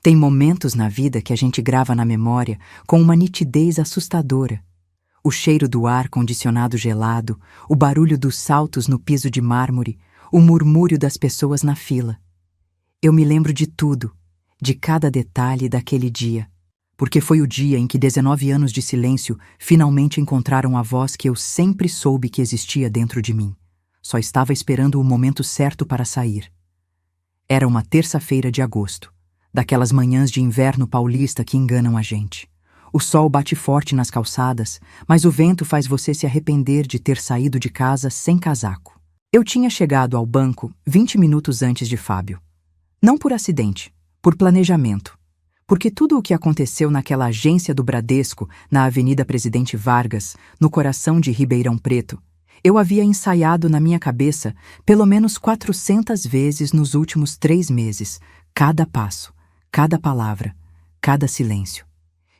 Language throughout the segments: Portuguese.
Tem momentos na vida que a gente grava na memória com uma nitidez assustadora. O cheiro do ar condicionado gelado, o barulho dos saltos no piso de mármore, o murmúrio das pessoas na fila. Eu me lembro de tudo, de cada detalhe daquele dia, porque foi o dia em que 19 anos de silêncio finalmente encontraram a voz que eu sempre soube que existia dentro de mim. Só estava esperando o momento certo para sair. Era uma terça-feira de agosto, daquelas manhãs de inverno paulista que enganam a gente. O sol bate forte nas calçadas, mas o vento faz você se arrepender de ter saído de casa sem casaco. Eu tinha chegado ao banco 20 minutos antes de Fábio. Não por acidente, por planejamento. Porque tudo o que aconteceu naquela agência do Bradesco, na Avenida Presidente Vargas, no coração de Ribeirão Preto, eu havia ensaiado na minha cabeça pelo menos 400 vezes nos últimos 3 meses, cada passo, cada palavra, cada silêncio.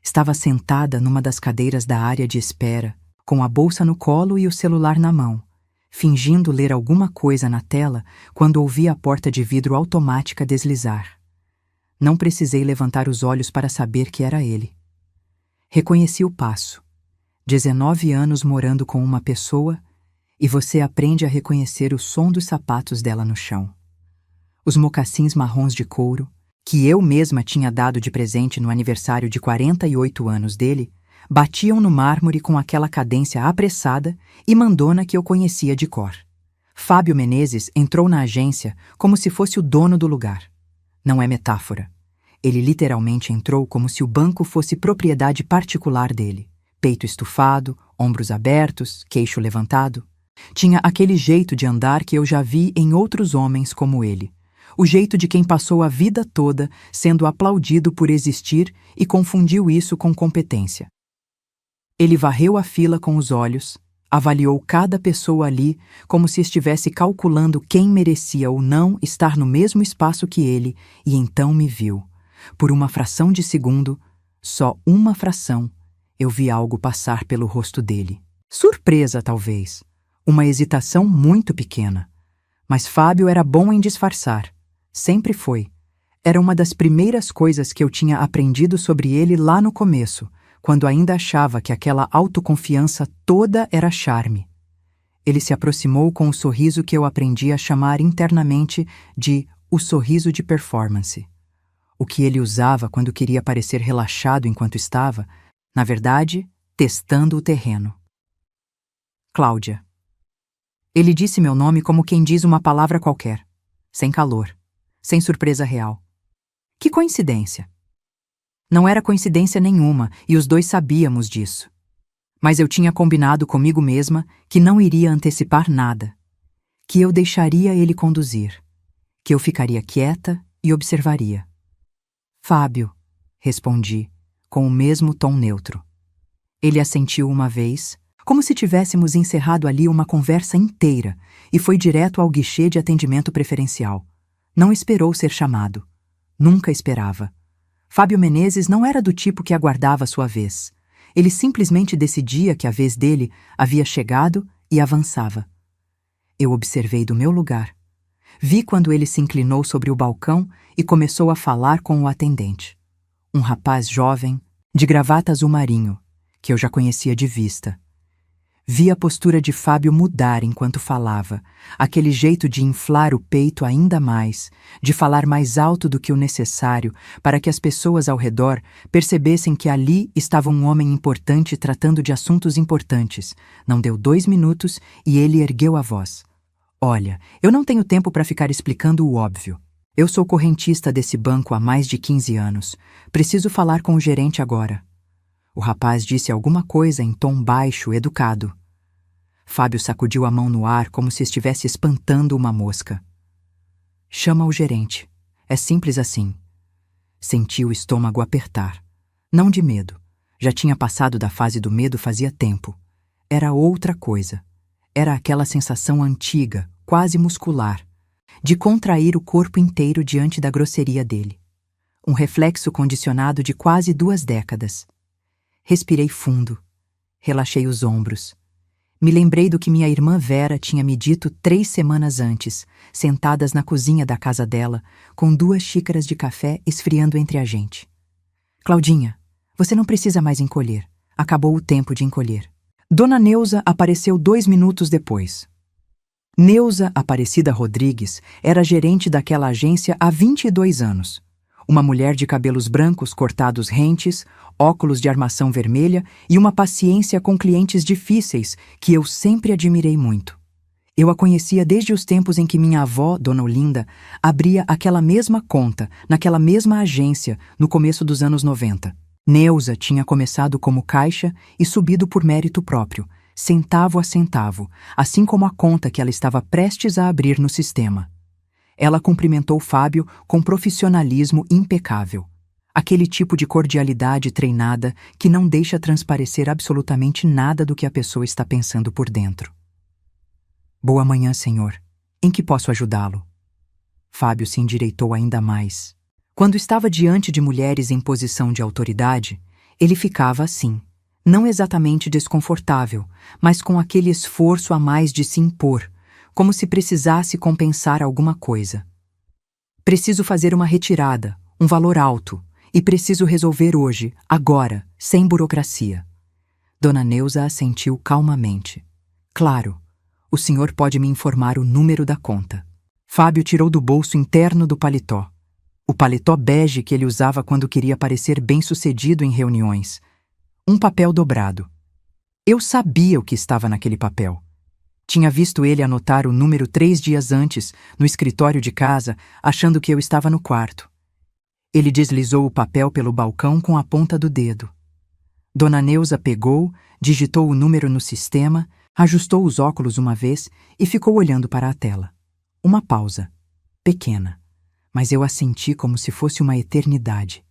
Estava sentada numa das cadeiras da área de espera, com a bolsa no colo e o celular na mão, fingindo ler alguma coisa na tela quando ouvi a porta de vidro automática deslizar. Não precisei levantar os olhos para saber que era ele. Reconheci o passo. 19 anos morando com uma pessoa e você aprende a reconhecer o som dos sapatos dela no chão. Os mocassins marrons de couro, que eu mesma tinha dado de presente no aniversário de 48 anos dele, batiam no mármore com aquela cadência apressada e mandona que eu conhecia de cor. Fábio Menezes entrou na agência como se fosse o dono do lugar. Não é metáfora. Ele literalmente entrou como se o banco fosse propriedade particular dele. Peito estufado, ombros abertos, queixo levantado. Tinha aquele jeito de andar que eu já vi em outros homens como ele. O jeito de quem passou a vida toda sendo aplaudido por existir e confundiu isso com competência. Ele varreu a fila com os olhos, avaliou cada pessoa ali como se estivesse calculando quem merecia ou não estar no mesmo espaço que ele, e então me viu. Por uma fração de segundo, só uma fração, eu vi algo passar pelo rosto dele. Surpresa, talvez. Uma hesitação muito pequena. Mas Fábio era bom em disfarçar. Sempre foi. Era uma das primeiras coisas que eu tinha aprendido sobre ele lá no começo, quando ainda achava que aquela autoconfiança toda era charme. Ele se aproximou com o sorriso que eu aprendi a chamar internamente de o sorriso de performance. O que ele usava quando queria parecer relaxado enquanto estava, na verdade, testando o terreno. Cláudia. Ele disse meu nome como quem diz uma palavra qualquer, sem calor. Sem surpresa real. Que coincidência! Não era coincidência nenhuma e os dois sabíamos disso. Mas eu tinha combinado comigo mesma que não iria antecipar nada, que eu deixaria ele conduzir, que eu ficaria quieta e observaria. Fábio, respondi, com o mesmo tom neutro. Ele assentiu uma vez, como se tivéssemos encerrado ali uma conversa inteira, e foi direto ao guichê de atendimento preferencial. Não esperou ser chamado. Nunca esperava. Fábio Menezes não era do tipo que aguardava sua vez. Ele simplesmente decidia que a vez dele havia chegado e avançava. Eu observei do meu lugar. Vi quando ele se inclinou sobre o balcão e começou a falar com o atendente. Um rapaz jovem, de gravata azul marinho, que eu já conhecia de vista. Vi a postura de Fábio mudar enquanto falava, aquele jeito de inflar o peito ainda mais, de falar mais alto do que o necessário para que as pessoas ao redor percebessem que ali estava um homem importante tratando de assuntos importantes. Não deu 2 minutos e ele ergueu a voz. Olha, eu não tenho tempo para ficar explicando o óbvio. Eu sou correntista desse banco há mais de 15 anos. Preciso falar com o gerente agora. O rapaz disse alguma coisa em tom baixo, educado. Fábio sacudiu a mão no ar como se estivesse espantando uma mosca. Chama o gerente. É simples assim. Senti o estômago apertar. Não de medo. Já tinha passado da fase do medo fazia tempo. Era outra coisa. Era aquela sensação antiga, quase muscular, de contrair o corpo inteiro diante da grosseria dele. Um reflexo condicionado de quase 2 décadas. Respirei fundo. Relaxei os ombros. Me lembrei do que minha irmã Vera tinha me dito 3 semanas antes, sentadas na cozinha da casa dela, com 2 xícaras de café esfriando entre a gente. Claudinha, você não precisa mais encolher. Acabou o tempo de encolher. Dona Neuza apareceu 2 minutos depois. Neuza Aparecida Rodrigues era gerente daquela agência há 22 anos. Uma mulher de cabelos brancos cortados rentes, óculos de armação vermelha e uma paciência com clientes difíceis que eu sempre admirei muito. Eu a conhecia desde os tempos em que minha avó, Dona Olinda, abria aquela mesma conta, naquela mesma agência, no começo dos anos 90. Neuza tinha começado como caixa e subido por mérito próprio, centavo a centavo, assim como a conta que ela estava prestes a abrir no sistema. Ela cumprimentou Fábio com profissionalismo impecável. Aquele tipo de cordialidade treinada que não deixa transparecer absolutamente nada do que a pessoa está pensando por dentro. Boa manhã, senhor. Em que posso ajudá-lo? Fábio se endireitou ainda mais. Quando estava diante de mulheres em posição de autoridade, ele ficava assim, não exatamente desconfortável, mas com aquele esforço a mais de se impor, como se precisasse compensar alguma coisa. Preciso fazer uma retirada, um valor alto, e preciso resolver hoje, agora, sem burocracia. Dona Neuza assentiu calmamente. Claro, o senhor pode me informar o número da conta. Fábio tirou do bolso interno do paletó. O paletó bege que ele usava quando queria parecer bem-sucedido em reuniões. Um papel dobrado. Eu sabia o que estava naquele papel. Tinha visto ele anotar o número 3 dias antes, no escritório de casa, achando que eu estava no quarto. Ele deslizou o papel pelo balcão com a ponta do dedo. Dona Neuza pegou, digitou o número no sistema, ajustou os óculos uma vez e ficou olhando para a tela. Uma pausa. Pequena. Mas eu a senti como se fosse uma eternidade.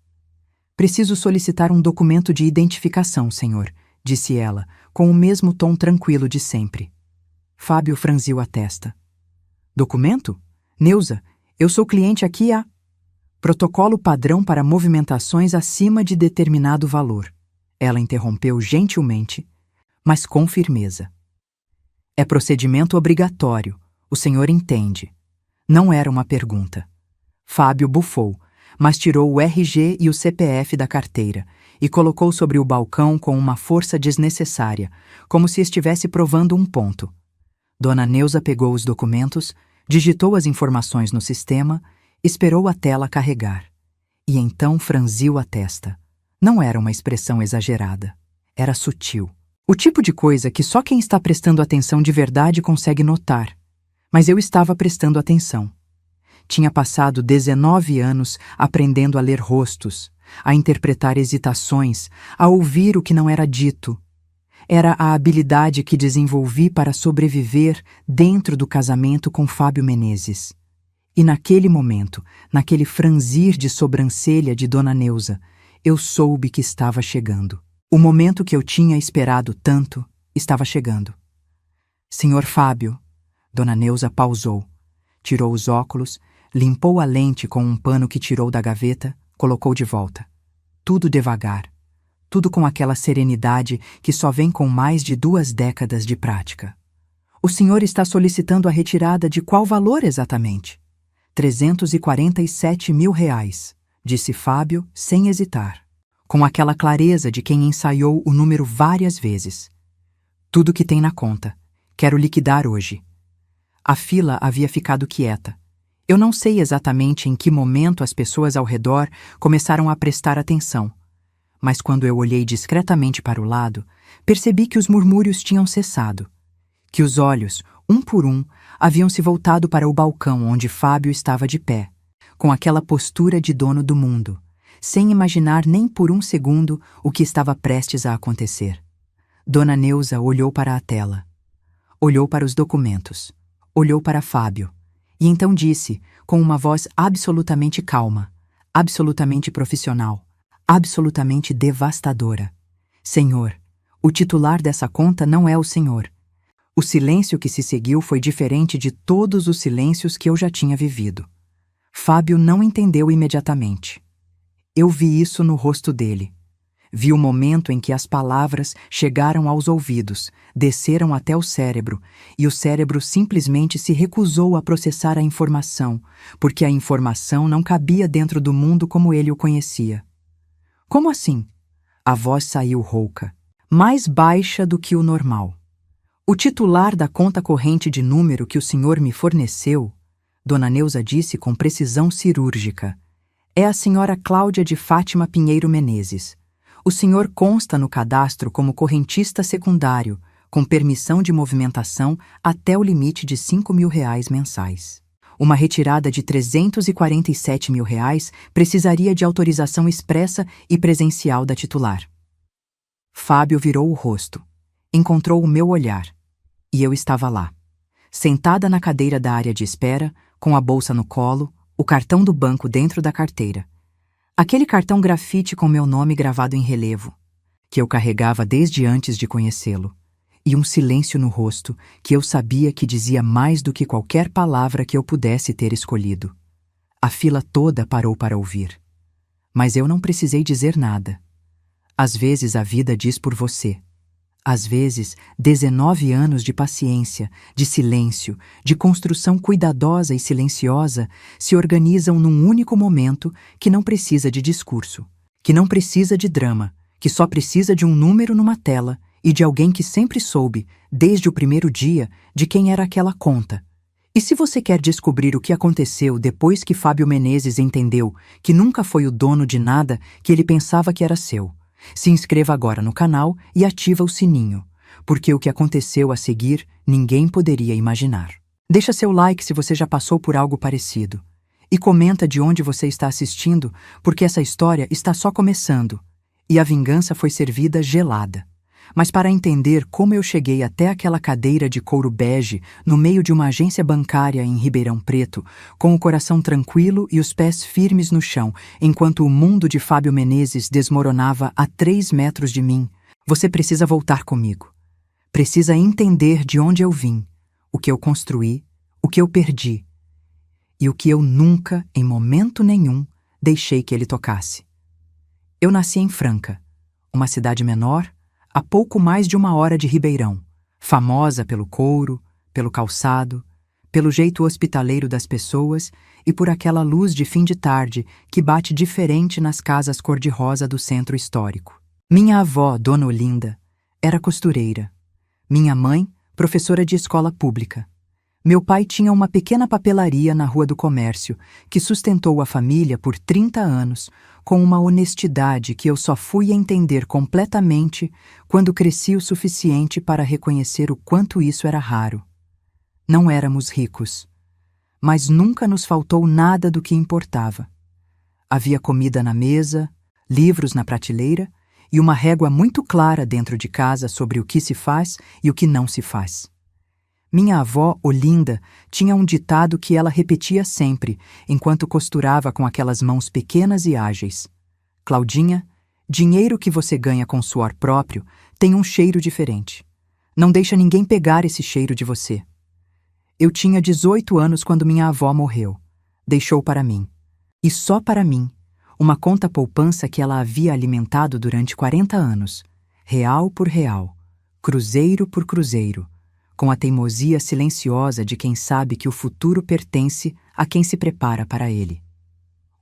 Preciso solicitar um documento de identificação, senhor, disse ela, com o mesmo tom tranquilo de sempre. Fábio franziu a testa. Documento? Neuza, eu sou cliente aqui há... Protocolo padrão para movimentações acima de determinado valor. Ela interrompeu gentilmente, mas com firmeza. É procedimento obrigatório, o senhor entende. Não era uma pergunta. Fábio bufou, mas tirou o RG e o CPF da carteira e colocou sobre o balcão com uma força desnecessária, como se estivesse provando um ponto. Dona Neuza pegou os documentos, digitou as informações no sistema, esperou a tela carregar. E então franziu a testa. Não era uma expressão exagerada. Era sutil. O tipo de coisa que só quem está prestando atenção de verdade consegue notar. Mas eu estava prestando atenção. Tinha passado 19 anos aprendendo a ler rostos, a interpretar hesitações, a ouvir o que não era dito. Era a habilidade que desenvolvi para sobreviver dentro do casamento com Fábio Menezes. E naquele momento, naquele franzir de sobrancelha de Dona Neuza, eu soube que estava chegando. O momento que eu tinha esperado tanto estava chegando. Senhor Fábio, Dona Neuza pausou, tirou os óculos, limpou a lente com um pano que tirou da gaveta, colocou de volta. Tudo devagar, tudo com aquela serenidade que só vem com mais de 2 décadas de prática. O senhor está solicitando a retirada de qual valor exatamente? 347 mil reais, disse Fábio sem hesitar, com aquela clareza de quem ensaiou o número várias vezes. Tudo que tem na conta. Quero liquidar hoje. A fila havia ficado quieta. Eu não sei exatamente em que momento as pessoas ao redor começaram a prestar atenção, mas quando eu olhei discretamente para o lado, percebi que os murmúrios tinham cessado, que os olhos, um por um, haviam se voltado para o balcão onde Fábio estava de pé, com aquela postura de dono do mundo, sem imaginar nem por um segundo o que estava prestes a acontecer. Dona Neuza olhou para a tela, olhou para os documentos, olhou para Fábio, e então disse, com uma voz absolutamente calma, absolutamente profissional, absolutamente devastadora: Senhor, o titular dessa conta não é o senhor. O silêncio que se seguiu foi diferente de todos os silêncios que eu já tinha vivido. Fábio não entendeu imediatamente. Eu vi isso no rosto dele. Vi o momento em que as palavras chegaram aos ouvidos, desceram até o cérebro, e o cérebro simplesmente se recusou a processar a informação, porque a informação não cabia dentro do mundo como ele o conhecia. Como assim? A voz saiu rouca, mais baixa do que o normal. O titular da conta corrente de número que o senhor me forneceu, Dona Neuza disse com precisão cirúrgica, é a senhora Cláudia de Fátima Pinheiro Menezes. O senhor consta no cadastro como correntista secundário, com permissão de movimentação até o limite de R$ 5.000 mensais. Uma retirada de R$ 347.000 precisaria de autorização expressa e presencial da titular. Fábio virou o rosto. Encontrou o meu olhar. E eu estava lá, sentada na cadeira da área de espera, com a bolsa no colo, o cartão do banco dentro da carteira. Aquele cartão grafite com meu nome gravado em relevo, que eu carregava desde antes de conhecê-lo, e um silêncio no rosto que eu sabia que dizia mais do que qualquer palavra que eu pudesse ter escolhido. A fila toda parou para ouvir. Mas eu não precisei dizer nada. Às vezes a vida diz por você. Às vezes, 19 anos de paciência, de silêncio, de construção cuidadosa e silenciosa se organizam num único momento que não precisa de discurso, que não precisa de drama, que só precisa de um número numa tela e de alguém que sempre soube, desde o primeiro dia, de quem era aquela conta. E se você quer descobrir o que aconteceu depois que Fábio Menezes entendeu que nunca foi o dono de nada que ele pensava que era seu, se inscreva agora no canal e ativa o sininho, porque o que aconteceu a seguir ninguém poderia imaginar. Deixa seu like se você já passou por algo parecido. E comenta de onde você está assistindo, porque essa história está só começando. E a vingança foi servida gelada. Mas para entender como eu cheguei até aquela cadeira de couro bege no meio de uma agência bancária em Ribeirão Preto, com o coração tranquilo e os pés firmes no chão, enquanto o mundo de Fábio Menezes desmoronava a 3 metros de mim, você precisa voltar comigo. Precisa entender de onde eu vim, o que eu construí, o que eu perdi, e o que eu nunca, em momento nenhum, deixei que ele tocasse. Eu nasci em Franca, uma cidade menor, a pouco mais de 1 hora de Ribeirão, famosa pelo couro, pelo calçado, pelo jeito hospitaleiro das pessoas e por aquela luz de fim de tarde que bate diferente nas casas cor-de-rosa do centro histórico. Minha avó, Dona Olinda, era costureira. Minha mãe, professora de escola pública. Meu pai tinha uma pequena papelaria na Rua do Comércio, que sustentou a família por 30 anos, com uma honestidade que eu só fui entender completamente quando cresci o suficiente para reconhecer o quanto isso era raro. Não éramos ricos, mas nunca nos faltou nada do que importava. Havia comida na mesa, livros na prateleira e uma régua muito clara dentro de casa sobre o que se faz e o que não se faz. Minha avó, Olinda, tinha um ditado que ela repetia sempre, enquanto costurava com aquelas mãos pequenas e ágeis. Claudinha, dinheiro que você ganha com suor próprio tem um cheiro diferente. Não deixa ninguém pegar esse cheiro de você. Eu tinha 18 anos quando minha avó morreu. Deixou para mim. E só para mim. Uma conta poupança que ela havia alimentado durante 40 anos. Real por real. Cruzeiro por cruzeiro. Com a teimosia silenciosa de quem sabe que o futuro pertence a quem se prepara para ele.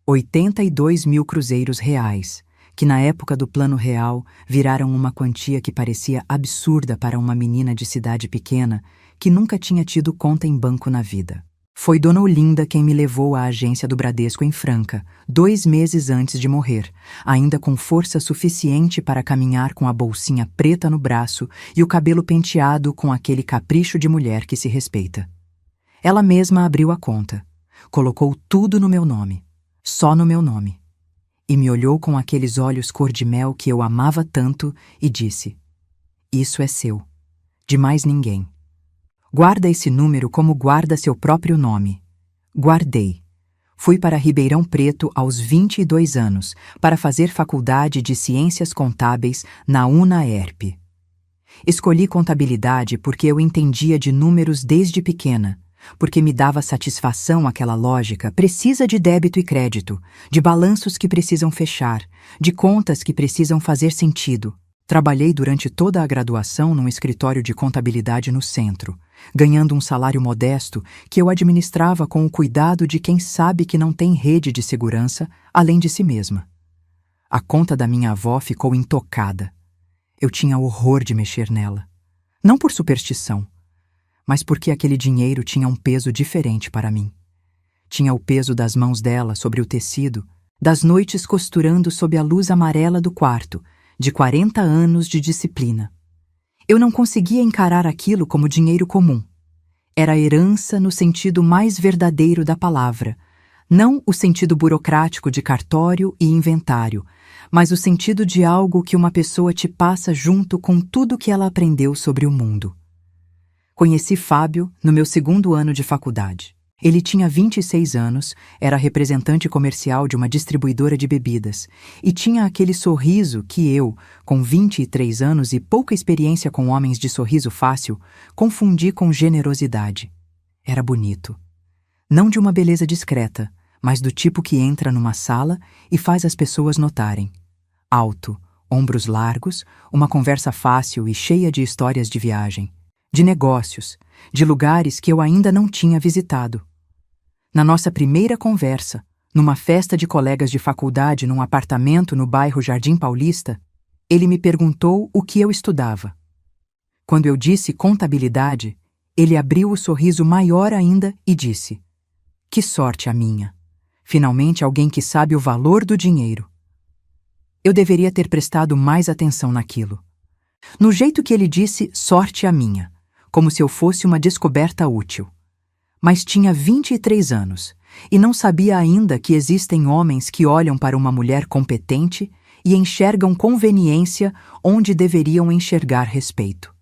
82.000 cruzeiros reais, que na época do Plano Real viraram uma quantia que parecia absurda para uma menina de cidade pequena que nunca tinha tido conta em banco na vida. Foi Dona Olinda quem me levou à agência do Bradesco em Franca, 2 meses antes de morrer, ainda com força suficiente para caminhar com a bolsinha preta no braço e o cabelo penteado com aquele capricho de mulher que se respeita. Ela mesma abriu a conta, colocou tudo no meu nome, só no meu nome, e me olhou com aqueles olhos cor-de-mel que eu amava tanto e disse: "Isso é seu, de mais ninguém. Guarda esse número como guarda seu próprio nome." Guardei. Fui para Ribeirão Preto aos 22 anos para fazer faculdade de Ciências Contábeis na UNAERP. Escolhi contabilidade porque eu entendia de números desde pequena, porque me dava satisfação aquela lógica precisa de débito e crédito, de balanços que precisam fechar, de contas que precisam fazer sentido. Trabalhei durante toda a graduação num escritório de contabilidade no centro, ganhando um salário modesto que eu administrava com o cuidado de quem sabe que não tem rede de segurança além de si mesma. A conta da minha avó ficou intocada. Eu tinha horror de mexer nela. Não por superstição, mas porque aquele dinheiro tinha um peso diferente para mim. Tinha o peso das mãos dela sobre o tecido, das noites costurando sob a luz amarela do quarto, de 40 anos de disciplina. Eu não conseguia encarar aquilo como dinheiro comum. Era herança no sentido mais verdadeiro da palavra, não o sentido burocrático de cartório e inventário, mas o sentido de algo que uma pessoa te passa junto com tudo que ela aprendeu sobre o mundo. Conheci Fábio no meu segundo ano de faculdade. Ele tinha 26 anos, era representante comercial de uma distribuidora de bebidas e tinha aquele sorriso que eu, com 23 anos e pouca experiência com homens de sorriso fácil, confundi com generosidade. Era bonito. Não de uma beleza discreta, mas do tipo que entra numa sala e faz as pessoas notarem. Alto, ombros largos, uma conversa fácil e cheia de histórias de viagem, de negócios, de lugares que eu ainda não tinha visitado. Na nossa primeira conversa, numa festa de colegas de faculdade num apartamento no bairro Jardim Paulista, ele me perguntou o que eu estudava. Quando eu disse contabilidade, ele abriu o sorriso maior ainda e disse: "Que sorte a minha! Finalmente alguém que sabe o valor do dinheiro." Eu deveria ter prestado mais atenção naquilo. No jeito que ele disse sorte a minha, como se eu fosse uma descoberta útil. Mas tinha 23 anos e não sabia ainda que existem homens que olham para uma mulher competente e enxergam conveniência onde deveriam enxergar respeito.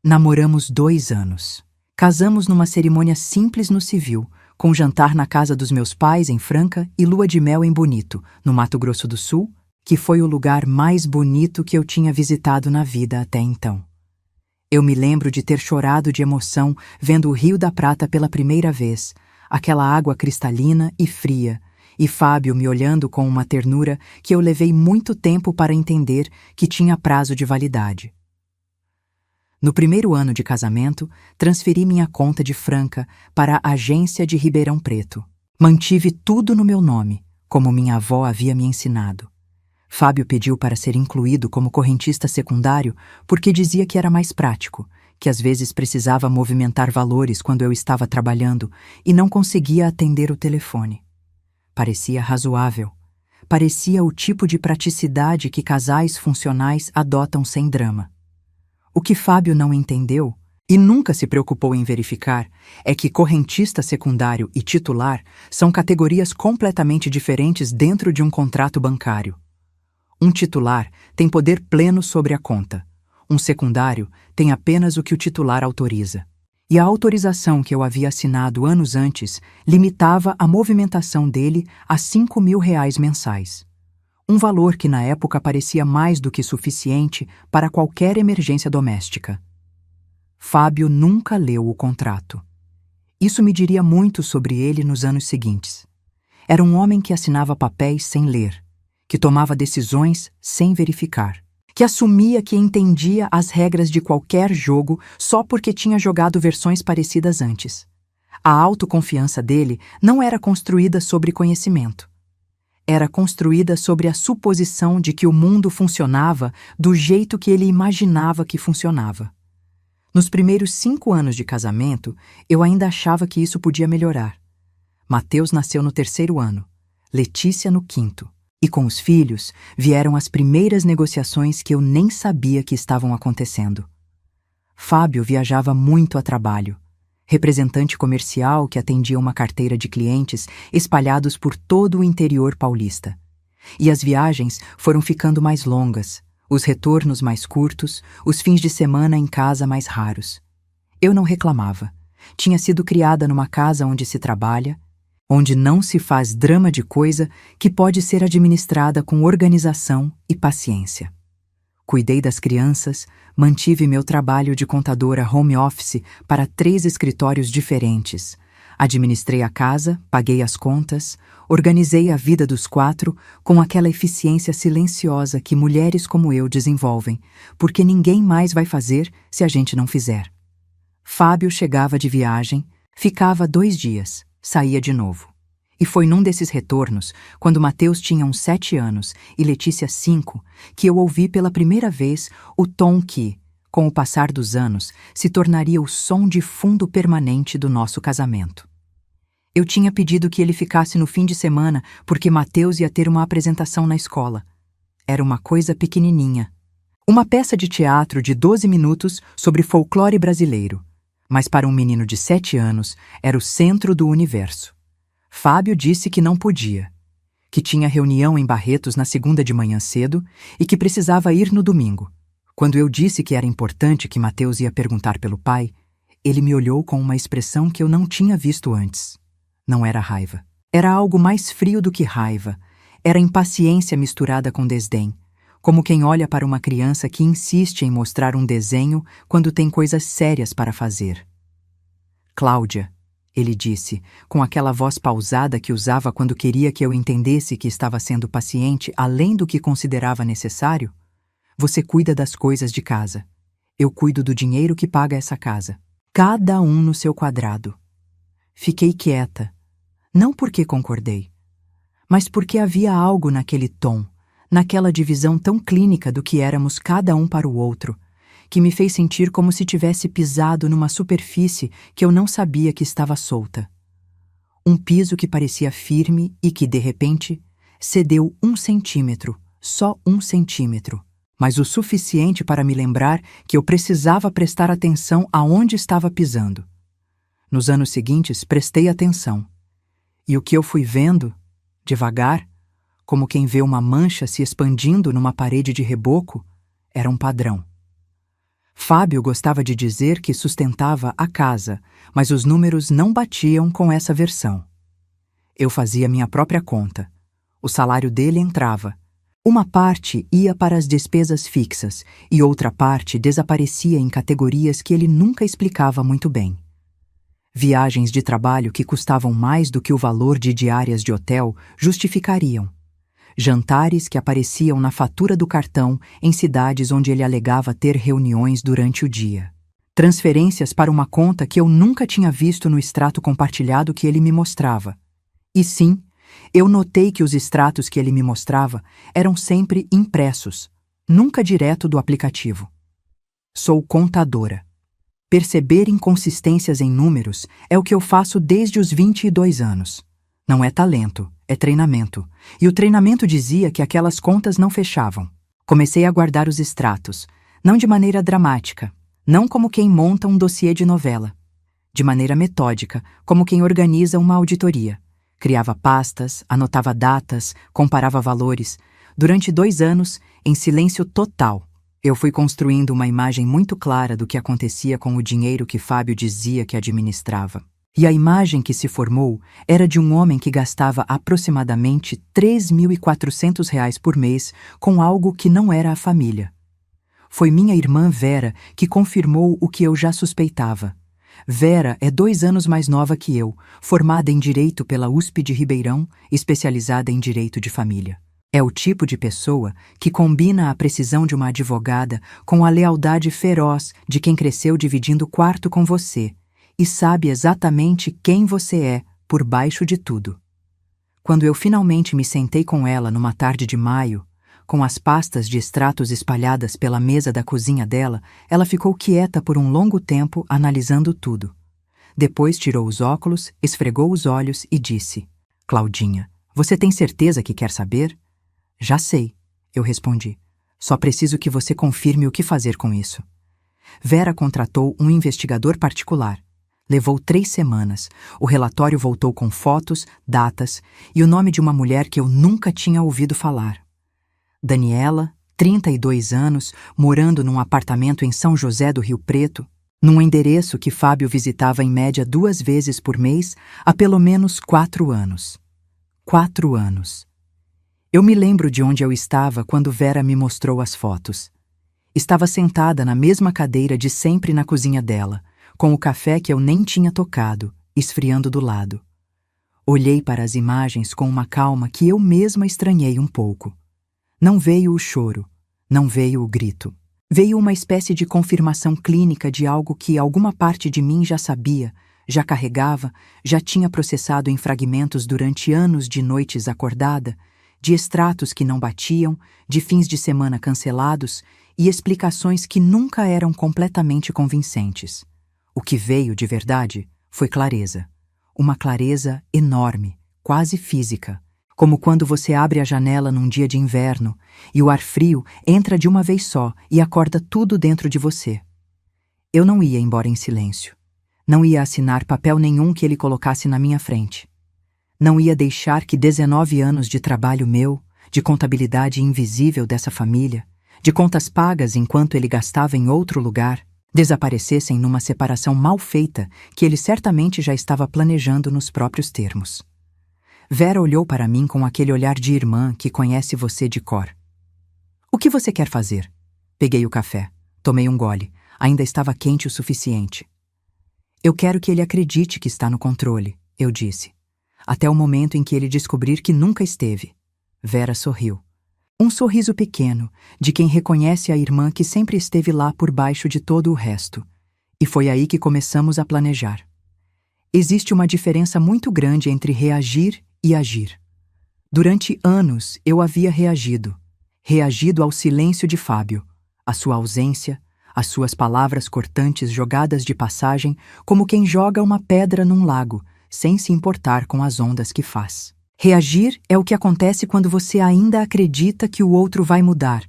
Namoramos 2 anos. Casamos numa cerimônia simples no civil, com jantar na casa dos meus pais em Franca e lua de mel em Bonito, no Mato Grosso do Sul, que foi o lugar mais bonito que eu tinha visitado na vida até então. Eu me lembro de ter chorado de emoção vendo o Rio da Prata pela primeira vez, aquela água cristalina e fria, e Fábio me olhando com uma ternura que eu levei muito tempo para entender que tinha prazo de validade. No primeiro ano de casamento, transferi minha conta de Franca para a agência de Ribeirão Preto. Mantive tudo no meu nome, como minha avó havia me ensinado. Fábio pediu para ser incluído como correntista secundário porque dizia que era mais prático, que às vezes precisava movimentar valores quando eu estava trabalhando e não conseguia atender o telefone. Parecia razoável. Parecia o tipo de praticidade que casais funcionais adotam sem drama. O que Fábio não entendeu, e nunca se preocupou em verificar, é que correntista secundário e titular são categorias completamente diferentes dentro de um contrato bancário. Um titular tem poder pleno sobre a conta. Um secundário tem apenas o que o titular autoriza. E a autorização que eu havia assinado anos antes limitava a movimentação dele a R$ 5.000 mensais. Um valor que na época parecia mais do que suficiente para qualquer emergência doméstica. Fábio nunca leu o contrato. Isso me diria muito sobre ele nos anos seguintes. Era um homem que assinava papéis sem ler, que tomava decisões sem verificar, que assumia que entendia as regras de qualquer jogo só porque tinha jogado versões parecidas antes. A autoconfiança dele não era construída sobre conhecimento. Era construída sobre a suposição de que o mundo funcionava do jeito que ele imaginava que funcionava. Nos primeiros 5 anos de casamento, eu ainda achava que isso podia melhorar. Mateus nasceu no 3º ano, Letícia no 5º. E com os filhos vieram as primeiras negociações que eu nem sabia que estavam acontecendo. Fábio viajava muito a trabalho, representante comercial que atendia uma carteira de clientes espalhados por todo o interior paulista. E as viagens foram ficando mais longas, os retornos mais curtos, os fins de semana em casa mais raros. Eu não reclamava. Tinha sido criada numa casa onde se trabalha, onde não se faz drama de coisa que pode ser administrada com organização e paciência. Cuidei das crianças, mantive meu trabalho de contadora home office para 3 escritórios diferentes, Administrei a casa, paguei as contas, organizei a vida dos 4 com aquela eficiência silenciosa que mulheres como eu desenvolvem, porque ninguém mais vai fazer se a gente não fizer. Fábio chegava de viagem, ficava 2 dias, saía de novo. E foi num desses retornos, quando Mateus tinha uns 7 anos e Letícia 5, que eu ouvi pela primeira vez o tom que, com o passar dos anos, se tornaria o som de fundo permanente do nosso casamento. Eu tinha pedido que ele ficasse no fim de semana porque Mateus ia ter uma apresentação na escola. Era uma coisa pequenininha. Uma peça de teatro de 12 minutos sobre folclore brasileiro. Mas para um menino de 7 anos, era o centro do universo. Fábio disse que não podia, que tinha reunião em Barretos na segunda de manhã cedo e que precisava ir no domingo. Quando eu disse que era importante que Mateus ia perguntar pelo pai, ele me olhou com uma expressão que eu não tinha visto antes. Não era raiva. Era algo mais frio do que raiva. Era impaciência misturada com desdém, como quem olha para uma criança que insiste em mostrar um desenho quando tem coisas sérias para fazer. Cláudia, ele disse, com aquela voz pausada que usava quando queria que eu entendesse que estava sendo paciente além do que considerava necessário, você cuida das coisas de casa. Eu cuido do dinheiro que paga essa casa. Cada um no seu quadrado. Fiquei quieta, não porque concordei, mas porque havia algo naquele tom, naquela divisão tão clínica do que éramos cada um para o outro, que me fez sentir como se tivesse pisado numa superfície que eu não sabia que estava solta. Um piso que parecia firme e que, de repente, cedeu 1 centímetro, só 1 centímetro, mas o suficiente para me lembrar que eu precisava prestar atenção aonde estava pisando. Nos anos seguintes, prestei atenção. E o que eu fui vendo, devagar, como quem vê uma mancha se expandindo numa parede de reboco, era um padrão. Fábio gostava de dizer que sustentava a casa, mas os números não batiam com essa versão. Eu fazia minha própria conta. O salário dele entrava. Uma parte ia para as despesas fixas e outra parte desaparecia em categorias que ele nunca explicava muito bem. Viagens de trabalho que custavam mais do que o valor de diárias de hotel justificariam. Jantares que apareciam na fatura do cartão em cidades onde ele alegava ter reuniões durante o dia. Transferências para uma conta que eu nunca tinha visto no extrato compartilhado que ele me mostrava. E sim, eu notei que os extratos que ele me mostrava eram sempre impressos, nunca direto do aplicativo. Sou contadora. Perceber inconsistências em números é o que eu faço desde os 22 anos. Não é talento, é treinamento. E o treinamento dizia que aquelas contas não fechavam. Comecei a guardar os extratos, não de maneira dramática, não como quem monta um dossiê de novela. De maneira metódica, como quem organiza uma auditoria. Criava pastas, anotava datas, comparava valores. Durante 2 anos, em silêncio total, eu fui construindo uma imagem muito clara do que acontecia com o dinheiro que Fábio dizia que administrava. E a imagem que se formou era de um homem que gastava aproximadamente R$ 3.400 por mês com algo que não era a família. Foi minha irmã Vera que confirmou o que eu já suspeitava. Vera é 2 anos mais nova que eu, formada em Direito pela USP de Ribeirão, especializada em Direito de Família. É o tipo de pessoa que combina a precisão de uma advogada com a lealdade feroz de quem cresceu dividindo quarto com você e sabe exatamente quem você é por baixo de tudo. Quando eu finalmente me sentei com ela numa tarde de maio, com as pastas de extratos espalhadas pela mesa da cozinha dela, ela ficou quieta por um longo tempo analisando tudo. Depois tirou os óculos, esfregou os olhos e disse: "Claudinha, você tem certeza que quer saber?" "Já sei", eu respondi. "Só preciso que você confirme o que fazer com isso." Vera contratou um investigador particular. Levou 3 semanas. O relatório voltou com fotos, datas e o nome de uma mulher que eu nunca tinha ouvido falar. Daniela, 32 anos, morando num apartamento em São José do Rio Preto, num endereço que Fábio visitava em média 2 vezes por mês há pelo menos 4 anos. 4 anos. Eu me lembro de onde eu estava quando Vera me mostrou as fotos. Estava sentada na mesma cadeira de sempre na cozinha dela, com o café que eu nem tinha tocado, esfriando do lado. Olhei para as imagens com uma calma que eu mesma estranhei um pouco. Não veio o choro, não veio o grito. Veio uma espécie de confirmação clínica de algo que alguma parte de mim já sabia, já carregava, já tinha processado em fragmentos durante anos de noites acordada, de extratos que não batiam, de fins de semana cancelados e explicações que nunca eram completamente convincentes. O que veio de verdade foi clareza. Uma clareza enorme, quase física, como quando você abre a janela num dia de inverno e o ar frio entra de uma vez só e acorda tudo dentro de você. Eu não ia embora em silêncio. Não ia assinar papel nenhum que ele colocasse na minha frente. Não ia deixar que 19 anos de trabalho meu, de contabilidade invisível dessa família, de contas pagas enquanto ele gastava em outro lugar, desaparecessem numa separação mal feita que ele certamente já estava planejando nos próprios termos. Vera olhou para mim com aquele olhar de irmã que conhece você de cor. O que você quer fazer? Peguei o café, tomei um gole, ainda estava quente o suficiente. Eu quero que ele acredite que está no controle, eu disse, até o momento em que ele descobrir que nunca esteve. Vera sorriu. Um sorriso pequeno, de quem reconhece a irmã que sempre esteve lá por baixo de todo o resto. E foi aí que começamos a planejar. Existe uma diferença muito grande entre reagir e agir. Durante anos eu havia reagido ao silêncio de Fábio, à sua ausência, às suas palavras cortantes jogadas de passagem como quem joga uma pedra num lago, sem se importar com as ondas que faz. Reagir é o que acontece quando você ainda acredita que o outro vai mudar,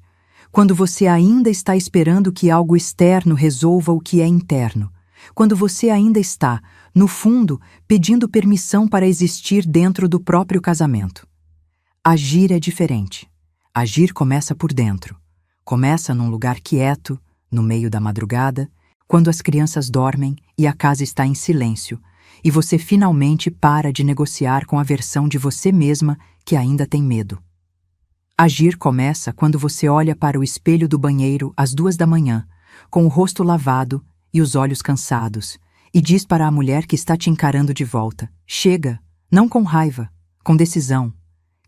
quando você ainda está esperando que algo externo resolva o que é interno, quando você ainda está, no fundo, pedindo permissão para existir dentro do próprio casamento. Agir é diferente. Agir começa por dentro. Começa num lugar quieto, no meio da madrugada, quando as crianças dormem e a casa está em silêncio, e você finalmente para de negociar com a versão de você mesma que ainda tem medo. Agir começa quando você olha para o espelho do banheiro às 2 da manhã, com o rosto lavado e os olhos cansados, e diz para a mulher que está te encarando de volta: chega, não com raiva, com decisão,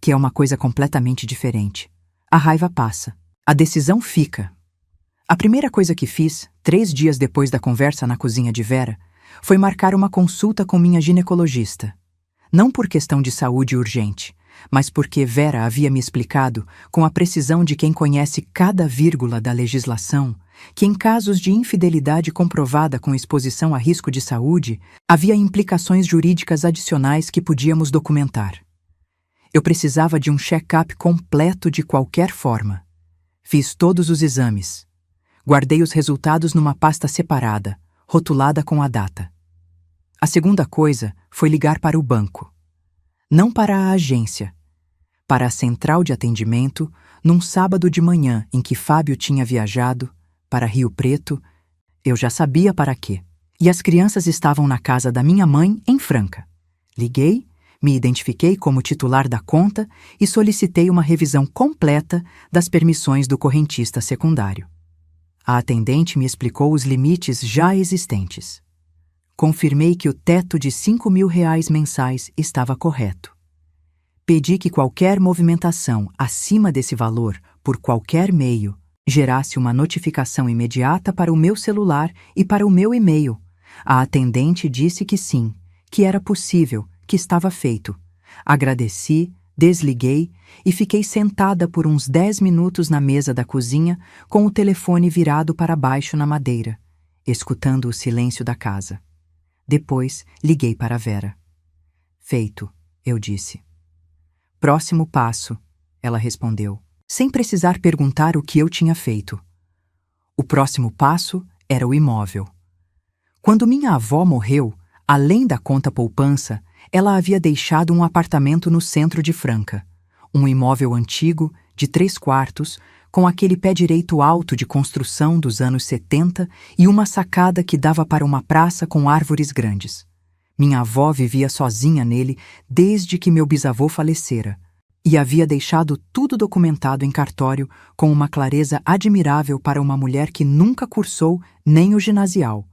que é uma coisa completamente diferente. A raiva passa, a decisão fica. A primeira coisa que fiz, 3 dias depois da conversa na cozinha de Vera, foi marcar uma consulta com minha ginecologista. Não por questão de saúde urgente, mas porque Vera havia me explicado, com a precisão de quem conhece cada vírgula da legislação, que em casos de infidelidade comprovada com exposição a risco de saúde, havia implicações jurídicas adicionais que podíamos documentar. Eu precisava de um check-up completo de qualquer forma. Fiz todos os exames. Guardei os resultados numa pasta separada, rotulada com a data. A segunda coisa foi ligar para o banco. Não para a agência, para a central de atendimento, num sábado de manhã em que Fábio tinha viajado para Rio Preto, eu já sabia para quê. E as crianças estavam na casa da minha mãe, em Franca. Liguei, me identifiquei como titular da conta e solicitei uma revisão completa das permissões do correntista secundário. A atendente me explicou os limites já existentes. Confirmei que o teto de R$ 5.000 mensais estava correto. Pedi que qualquer movimentação acima desse valor, por qualquer meio, gerasse uma notificação imediata para o meu celular e para o meu e-mail. A atendente disse que sim, que era possível, que estava feito. Agradeci, desliguei e fiquei sentada por uns 10 minutos na mesa da cozinha com o telefone virado para baixo na madeira, escutando o silêncio da casa. Depois, liguei para Vera. Feito, eu disse. Próximo passo, ela respondeu, sem precisar perguntar o que eu tinha feito. O próximo passo era o imóvel. Quando minha avó morreu, além da conta poupança, ela havia deixado um apartamento no centro de Franca, um imóvel antigo, de 3 quartos, com aquele pé direito alto de construção dos anos 70 e uma sacada que dava para uma praça com árvores grandes. Minha avó vivia sozinha nele desde que meu bisavô falecera e havia deixado tudo documentado em cartório com uma clareza admirável para uma mulher que nunca cursou nem o ginasial.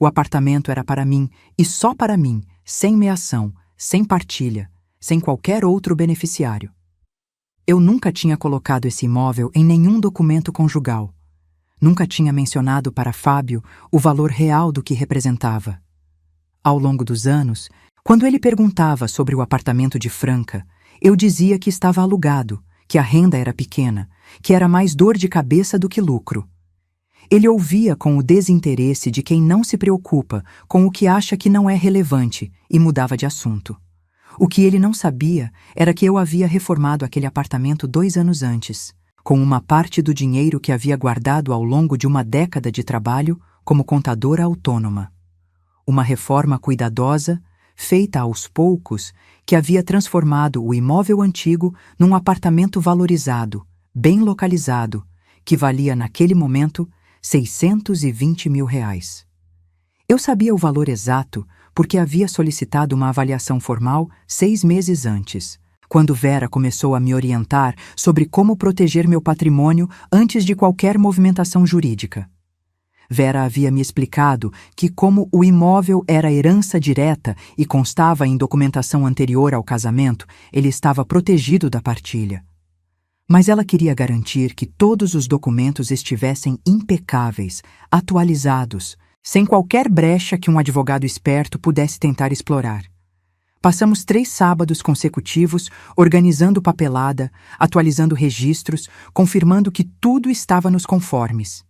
O apartamento era para mim, e só para mim, sem meação, sem partilha, sem qualquer outro beneficiário. Eu nunca tinha colocado esse imóvel em nenhum documento conjugal. Nunca tinha mencionado para Fábio o valor real do que representava. Ao longo dos anos, quando ele perguntava sobre o apartamento de Franca, eu dizia que estava alugado, que a renda era pequena, que era mais dor de cabeça do que lucro. Ele ouvia com o desinteresse de quem não se preocupa com o que acha que não é relevante e mudava de assunto. O que ele não sabia era que eu havia reformado aquele apartamento 2 anos antes, com uma parte do dinheiro que havia guardado ao longo de uma década de trabalho como contadora autônoma. Uma reforma cuidadosa, feita aos poucos, que havia transformado o imóvel antigo num apartamento valorizado, bem localizado, que valia naquele momento R$ 620 mil. Eu sabia o valor exato porque havia solicitado uma avaliação formal 6 meses antes, quando Vera começou a me orientar sobre como proteger meu patrimônio antes de qualquer movimentação jurídica. Vera havia me explicado que, como o imóvel era herança direta e constava em documentação anterior ao casamento, ele estava protegido da partilha. Mas ela queria garantir que todos os documentos estivessem impecáveis, atualizados, sem qualquer brecha que um advogado esperto pudesse tentar explorar. Passamos 3 sábados consecutivos organizando papelada, atualizando registros, confirmando que tudo estava nos conformes.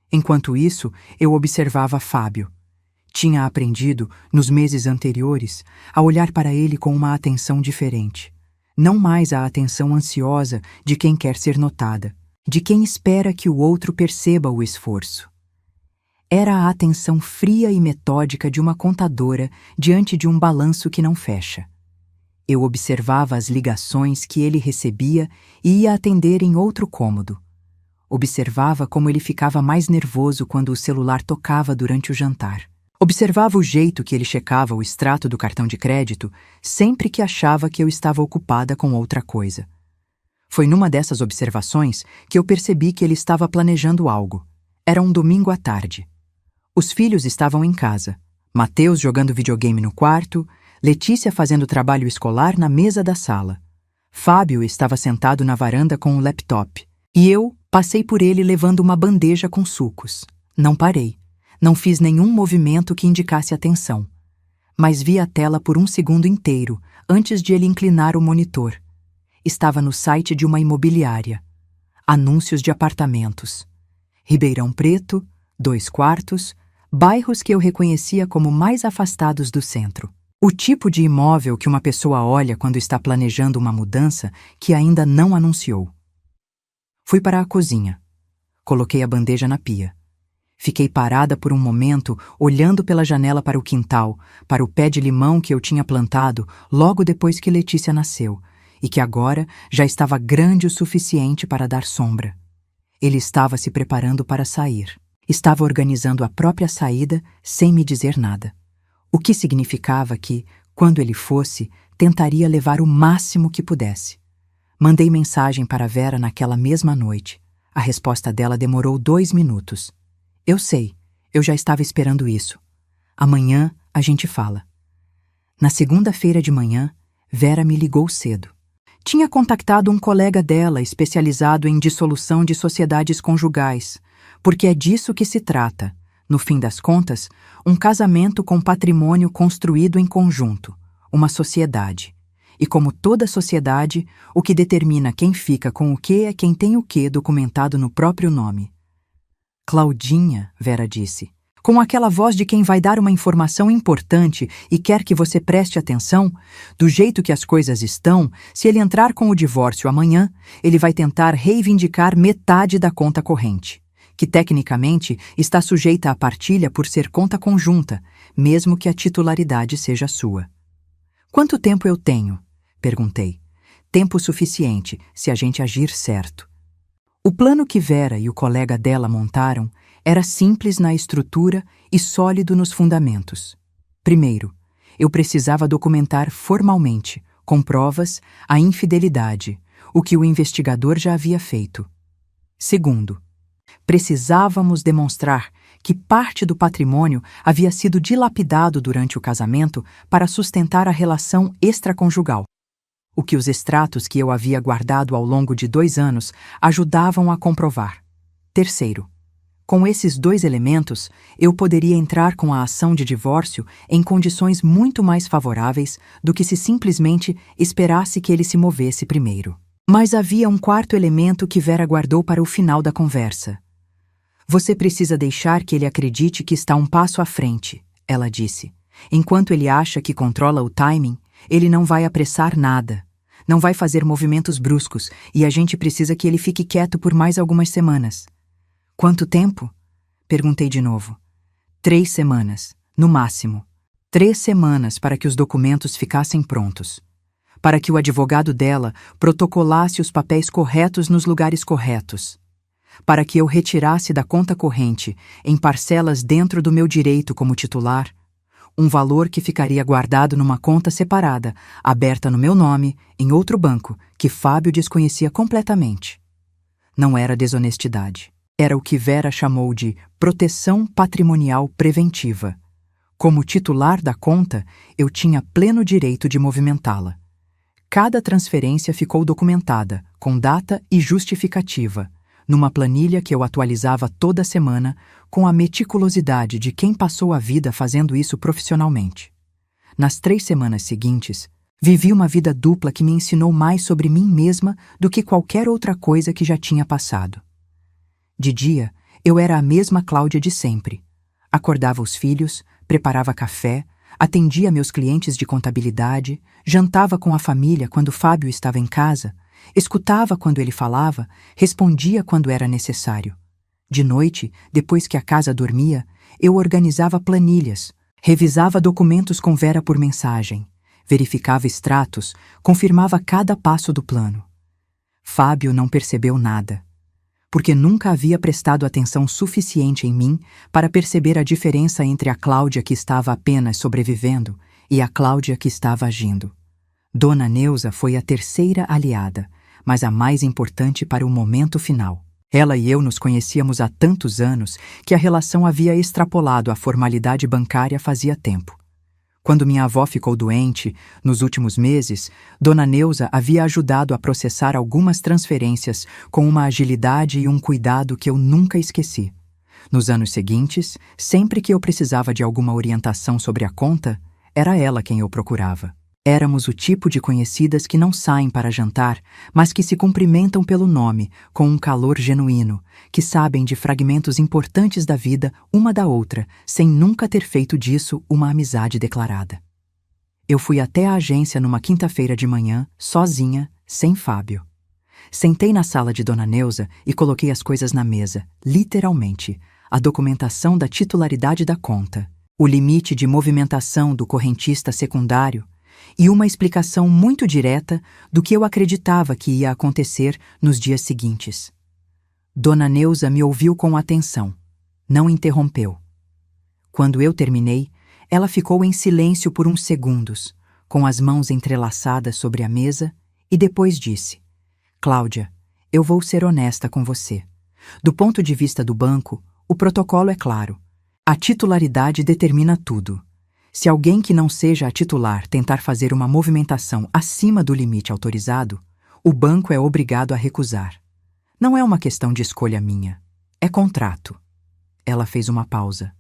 Enquanto isso, eu observava Fábio. Tinha aprendido, nos meses anteriores, a olhar para ele com uma atenção diferente. Não mais a atenção ansiosa de quem quer ser notada, de quem espera que o outro perceba o esforço. Era a atenção fria e metódica de uma contadora diante de um balanço que não fecha. Eu observava as ligações que ele recebia e ia atender em outro cômodo. Observava como ele ficava mais nervoso quando o celular tocava durante o jantar. Observava o jeito que ele checava o extrato do cartão de crédito sempre que achava que eu estava ocupada com outra coisa. Foi numa dessas observações que eu percebi que ele estava planejando algo. Era um domingo à tarde. Os filhos estavam em casa. Mateus jogando videogame no quarto, Letícia fazendo trabalho escolar na mesa da sala. Fábio estava sentado na varanda com o laptop. E eu passei por ele levando uma bandeja com sucos. Não parei. Não fiz nenhum movimento que indicasse atenção. Mas vi a tela por 1 segundo inteiro, antes de ele inclinar o monitor. Estava no site de uma imobiliária. Anúncios de apartamentos. Ribeirão Preto, 2 quartos, bairros que eu reconhecia como mais afastados do centro. O tipo de imóvel que uma pessoa olha quando está planejando uma mudança que ainda não anunciou. Fui para a cozinha. Coloquei a bandeja na pia. Fiquei parada por um momento, olhando pela janela para o quintal, para o pé de limão que eu tinha plantado logo depois que Letícia nasceu, e que agora já estava grande o suficiente para dar sombra. Ele estava se preparando para sair. Estava organizando a própria saída sem me dizer nada. O que significava que, quando ele fosse, tentaria levar o máximo que pudesse. Mandei mensagem para Vera naquela mesma noite. A resposta dela demorou 2 minutos. Eu sei, eu já estava esperando isso. Amanhã a gente fala. Na segunda-feira de manhã, Vera me ligou cedo. Tinha contactado um colega dela especializado em dissolução de sociedades conjugais, porque é disso que se trata, no fim das contas, um casamento com patrimônio construído em conjunto, uma sociedade. E como toda sociedade, o que determina quem fica com o que é quem tem o que documentado no próprio nome. Claudinha, Vera disse, com aquela voz de quem vai dar uma informação importante e quer que você preste atenção, do jeito que as coisas estão, se ele entrar com o divórcio amanhã, ele vai tentar reivindicar metade da conta corrente, que tecnicamente está sujeita à partilha por ser conta conjunta, mesmo que a titularidade seja sua. Quanto tempo eu tenho? Perguntei. Tempo suficiente, se a gente agir certo. O plano que Vera e o colega dela montaram era simples na estrutura e sólido nos fundamentos. Primeiro, eu precisava documentar formalmente, com provas, a infidelidade, o que o investigador já havia feito. Segundo, precisávamos demonstrar que parte do patrimônio havia sido dilapidado durante o casamento para sustentar a relação extraconjugal, o que os extratos que eu havia guardado ao longo de 2 anos ajudavam a comprovar. Terceiro, com esses 2 elementos, eu poderia entrar com a ação de divórcio em condições muito mais favoráveis do que se simplesmente esperasse que ele se movesse primeiro. Mas havia um quarto elemento que Vera guardou para o final da conversa. Você precisa deixar que ele acredite que está um passo à frente, ela disse. Enquanto ele acha que controla o timing, ele não vai apressar nada. Não vai fazer movimentos bruscos e a gente precisa que ele fique quieto por mais algumas semanas. Quanto tempo? Perguntei de novo. 3 semanas, no máximo. 3 semanas para que os documentos ficassem prontos. Para que o advogado dela protocolasse os papéis corretos nos lugares corretos. Para que eu retirasse da conta corrente, em parcelas dentro do meu direito como titular, um valor que ficaria guardado numa conta separada, aberta no meu nome, em outro banco, que Fábio desconhecia completamente. Não era desonestidade. Era o que Vera chamou de proteção patrimonial preventiva. Como titular da conta, eu tinha pleno direito de movimentá-la. Cada transferência ficou documentada, com data e justificativa, numa planilha que eu atualizava toda semana, com a meticulosidade de quem passou a vida fazendo isso profissionalmente. Nas 3 semanas seguintes, vivi uma vida dupla que me ensinou mais sobre mim mesma do que qualquer outra coisa que já tinha passado. De dia, eu era a mesma Cláudia de sempre. Acordava os filhos, preparava café, atendia meus clientes de contabilidade, jantava com a família quando Fábio estava em casa, escutava quando ele falava, respondia quando era necessário. De noite, depois que a casa dormia, eu organizava planilhas, revisava documentos com Vera por mensagem, verificava extratos, confirmava cada passo do plano. Fábio não percebeu nada, porque nunca havia prestado atenção suficiente em mim para perceber a diferença entre a Cláudia que estava apenas sobrevivendo e a Cláudia que estava agindo. Dona Neuza foi a terceira aliada, mas a mais importante para o momento final. Ela e eu nos conhecíamos há tantos anos que a relação havia extrapolado a formalidade bancária fazia tempo. Quando minha avó ficou doente, nos últimos meses, Dona Neuza havia ajudado a processar algumas transferências com uma agilidade e um cuidado que eu nunca esqueci. Nos anos seguintes, sempre que eu precisava de alguma orientação sobre a conta, era ela quem eu procurava. Éramos o tipo de conhecidas que não saem para jantar, mas que se cumprimentam pelo nome, com um calor genuíno, que sabem de fragmentos importantes da vida uma da outra, sem nunca ter feito disso uma amizade declarada. Eu fui até a agência numa quinta-feira de manhã, sozinha, sem Fábio. Sentei na sala de Dona Neuza e coloquei as coisas na mesa, literalmente, a documentação da titularidade da conta, o limite de movimentação do correntista secundário, e uma explicação muito direta do que eu acreditava que ia acontecer nos dias seguintes. Dona Neuza me ouviu com atenção. Não interrompeu. Quando eu terminei, ela ficou em silêncio por uns segundos, com as mãos entrelaçadas sobre a mesa, e depois disse: Cláudia, eu vou ser honesta com você. Do ponto de vista do banco, o protocolo é claro. A titularidade determina tudo. Se alguém que não seja a titular tentar fazer uma movimentação acima do limite autorizado, o banco é obrigado a recusar. Não é uma questão de escolha minha. É contrato. Ela fez uma pausa.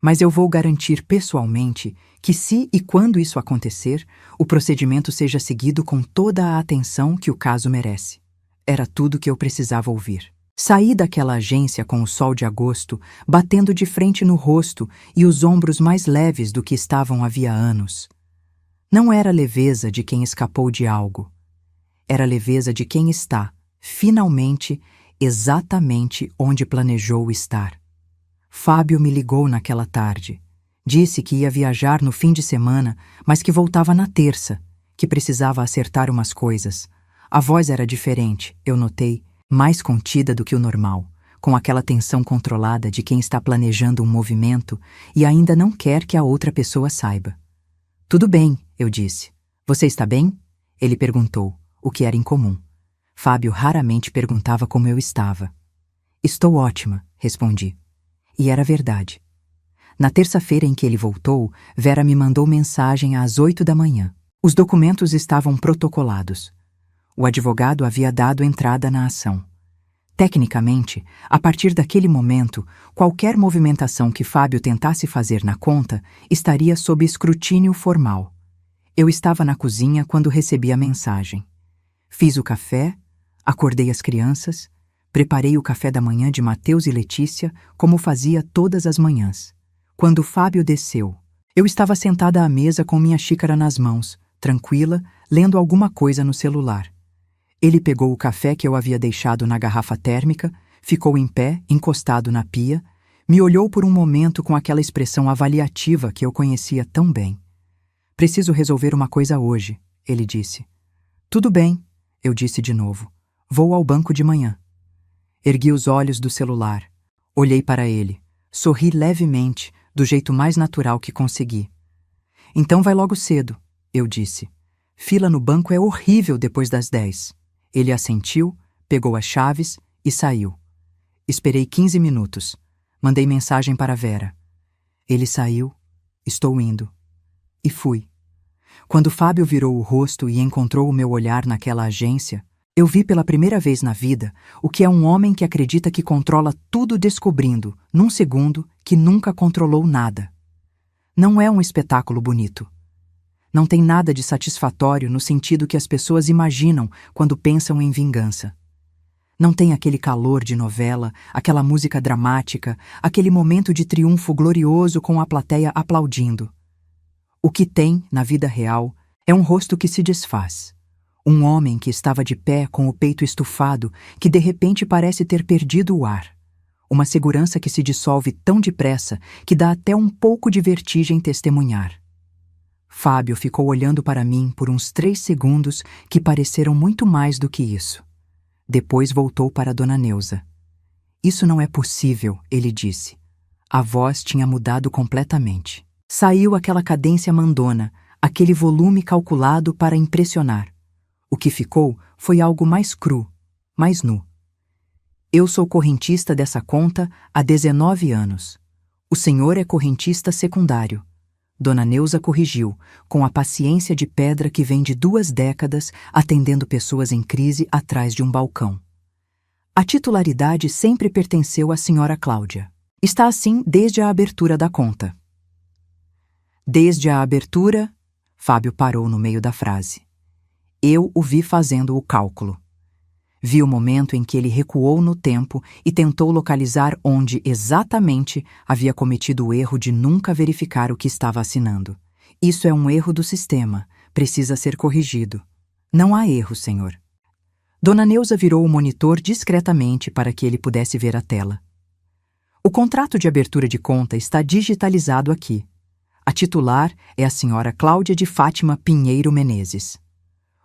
Mas eu vou garantir pessoalmente que se e quando isso acontecer, o procedimento seja seguido com toda a atenção que o caso merece. Era tudo que eu precisava ouvir. Saí daquela agência com o sol de agosto, batendo de frente no rosto e os ombros mais leves do que estavam havia anos. Não era leveza de quem escapou de algo. Era leveza de quem está, finalmente, exatamente onde planejou estar. Fábio me ligou naquela tarde. Disse que ia viajar no fim de semana, mas que voltava na terça, que precisava acertar umas coisas. A voz era diferente, eu notei, mais contida do que o normal, com aquela tensão controlada de quem está planejando um movimento e ainda não quer que a outra pessoa saiba. Tudo bem, eu disse. Você está bem? Ele perguntou, o que era incomum. Fábio raramente perguntava como eu estava. Estou ótima, respondi. E era verdade. Na terça-feira em que ele voltou, Vera me mandou mensagem às 8 da manhã. Os documentos estavam protocolados. O advogado havia dado entrada na ação. Tecnicamente, a partir daquele momento, qualquer movimentação que Fábio tentasse fazer na conta estaria sob escrutínio formal. Eu estava na cozinha quando recebi a mensagem. Fiz o café, acordei as crianças, preparei o café da manhã de Mateus e Letícia, como fazia todas as manhãs. Quando Fábio desceu, eu estava sentada à mesa com minha xícara nas mãos, tranquila, lendo alguma coisa no celular. Ele pegou o café que eu havia deixado na garrafa térmica, ficou em pé, encostado na pia, me olhou por um momento com aquela expressão avaliativa que eu conhecia tão bem. Preciso resolver uma coisa hoje, ele disse. Tudo bem, eu disse de novo. Vou ao banco de manhã. Ergui os olhos do celular. Olhei para ele. Sorri levemente, do jeito mais natural que consegui. Então vai logo cedo, eu disse. Fila no banco é horrível depois das 10. Ele assentiu, pegou as chaves e saiu. Esperei 15 minutos. Mandei mensagem para Vera. Ele saiu. Estou indo. E fui. Quando Fábio virou o rosto e encontrou o meu olhar naquela agência, eu vi pela primeira vez na vida o que é um homem que acredita que controla tudo descobrindo, num segundo, que nunca controlou nada. Não é um espetáculo bonito. Não tem nada de satisfatório no sentido que as pessoas imaginam quando pensam em vingança. Não tem aquele calor de novela, aquela música dramática, aquele momento de triunfo glorioso com a plateia aplaudindo. O que tem, na vida real, é um rosto que se desfaz. Um homem que estava de pé com o peito estufado, que de repente parece ter perdido o ar. Uma segurança que se dissolve tão depressa que dá até um pouco de vertigem testemunhar. Fábio ficou olhando para mim por uns 3 segundos que pareceram muito mais do que isso. Depois voltou para Dona Neuza. Isso não é possível, ele disse. A voz tinha mudado completamente. Saiu aquela cadência mandona, aquele volume calculado para impressionar. O que ficou foi algo mais cru, mais nu. Eu sou correntista dessa conta há 19 anos. O senhor é correntista secundário. Dona Neuza corrigiu, com a paciência de pedra que vem de 2 décadas atendendo pessoas em crise atrás de um balcão. A titularidade sempre pertenceu à senhora Cláudia. Está assim desde a abertura da conta. Desde a abertura, Fábio parou no meio da frase. Eu o vi fazendo o cálculo. Vi o momento em que ele recuou no tempo e tentou localizar onde exatamente havia cometido o erro de nunca verificar o que estava assinando. Isso é um erro do sistema, precisa ser corrigido. Não há erro, senhor. Dona Neuza virou o monitor discretamente para que ele pudesse ver a tela. O contrato de abertura de conta está digitalizado aqui. A titular é a senhora Cláudia de Fátima Pinheiro Menezes.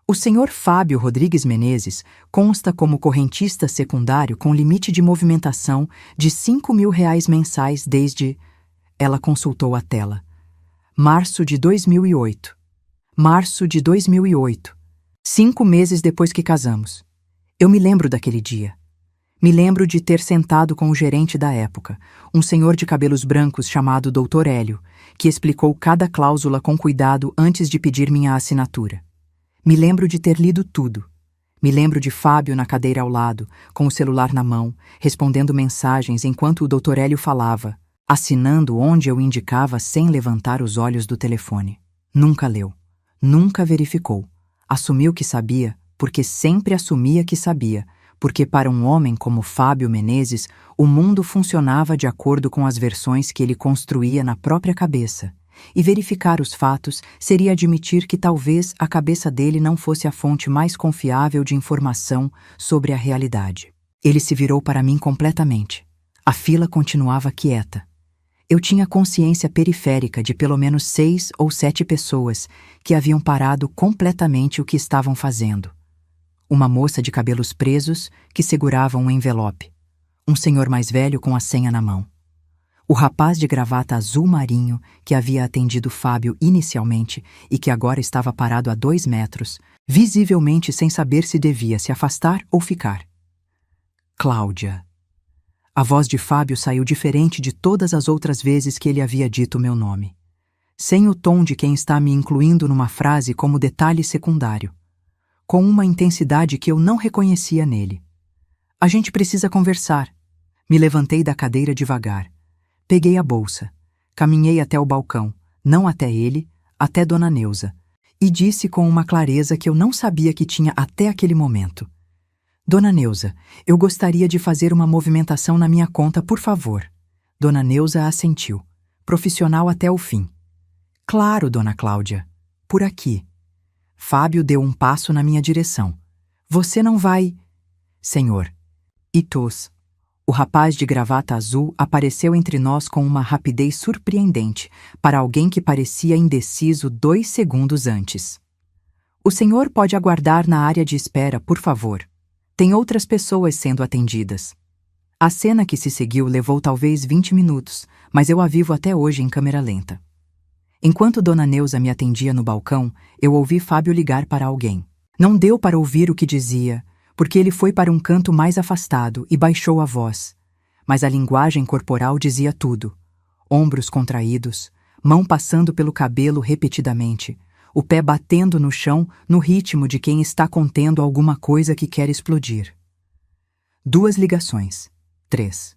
O senhor Fábio Rodrigues Menezes consta como correntista secundário com limite de movimentação de R$ 5.000 mensais desde... Ela consultou a tela. Março de 2008. Março de 2008. 5 meses depois que casamos. Eu me lembro daquele dia. Me lembro de ter sentado com o gerente da época, um senhor de cabelos brancos chamado Dr. Hélio, que explicou cada cláusula com cuidado antes de pedir minha assinatura. Me lembro de ter lido tudo. Me lembro de Fábio na cadeira ao lado, com o celular na mão, respondendo mensagens enquanto o Dr. Hélio falava, assinando onde eu indicava sem levantar os olhos do telefone. Nunca leu. Nunca verificou. Assumiu que sabia, porque sempre assumia que sabia, porque para um homem como Fábio Menezes, o mundo funcionava de acordo com as versões que ele construía na própria cabeça. E verificar os fatos seria admitir que talvez a cabeça dele não fosse a fonte mais confiável de informação sobre a realidade. Ele se virou para mim completamente. A fila continuava quieta. Eu tinha consciência periférica de pelo menos 6 ou 7 pessoas que haviam parado completamente o que estavam fazendo. Uma moça de cabelos presos que segurava um envelope. Um senhor mais velho com a senha na mão. O rapaz de gravata azul marinho que havia atendido Fábio inicialmente e que agora estava parado a 2 metros, visivelmente sem saber se devia se afastar ou ficar. Cláudia. A voz de Fábio saiu diferente de todas as outras vezes que ele havia dito meu nome. Sem o tom de quem está me incluindo numa frase como detalhe secundário. Com uma intensidade que eu não reconhecia nele. A gente precisa conversar. Me levantei da cadeira devagar. Peguei a bolsa. Caminhei até o balcão, não até ele, até Dona Neuza, e disse com uma clareza que eu não sabia que tinha até aquele momento. Dona Neuza, eu gostaria de fazer uma movimentação na minha conta, por favor. Dona Neuza assentiu, profissional até o fim. Claro, Dona Cláudia. Por aqui. Fábio deu um passo na minha direção. Você não vai... Senhor. Itos. O rapaz de gravata azul apareceu entre nós com uma rapidez surpreendente para alguém que parecia indeciso 2 segundos antes. O senhor pode aguardar na área de espera, por favor. Tem outras pessoas sendo atendidas. A cena que se seguiu levou talvez 20 minutos, mas eu a vivo até hoje em câmera lenta. Enquanto Dona Neuza me atendia no balcão, eu ouvi Fábio ligar para alguém. Não deu para ouvir o que dizia, porque ele foi para um canto mais afastado e baixou a voz. Mas a linguagem corporal dizia tudo. Ombros contraídos, mão passando pelo cabelo repetidamente, o pé batendo no chão no ritmo de quem está contendo alguma coisa que quer explodir. 2 ligações. 3.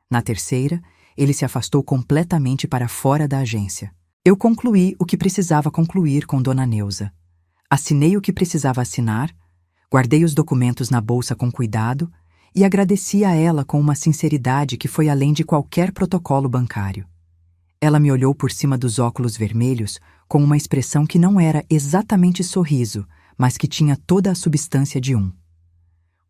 Na terceira, ele se afastou completamente para fora da agência. Eu concluí o que precisava concluir com Dona Neuza. Assinei o que precisava assinar, guardei os documentos na bolsa com cuidado e agradeci a ela com uma sinceridade que foi além de qualquer protocolo bancário. Ela me olhou por cima dos óculos vermelhos com uma expressão que não era exatamente sorriso, mas que tinha toda a substância de um.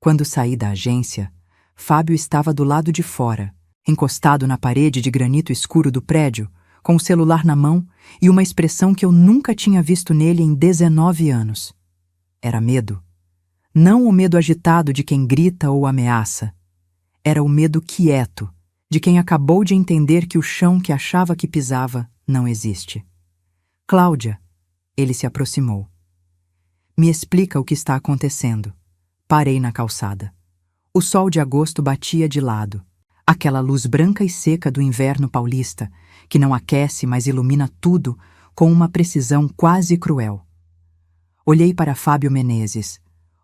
Quando saí da agência, Fábio estava do lado de fora, encostado na parede de granito escuro do prédio, com o celular na mão e uma expressão que eu nunca tinha visto nele em 19 anos. Era medo. Não o medo agitado de quem grita ou ameaça. Era o medo quieto, de quem acabou de entender que o chão que achava que pisava não existe. Cláudia, ele se aproximou. Me explica o que está acontecendo. Parei na calçada. O sol de agosto batia de lado. Aquela luz branca e seca do inverno paulista, que não aquece, mas ilumina tudo com uma precisão quase cruel. Olhei para Fábio Menezes,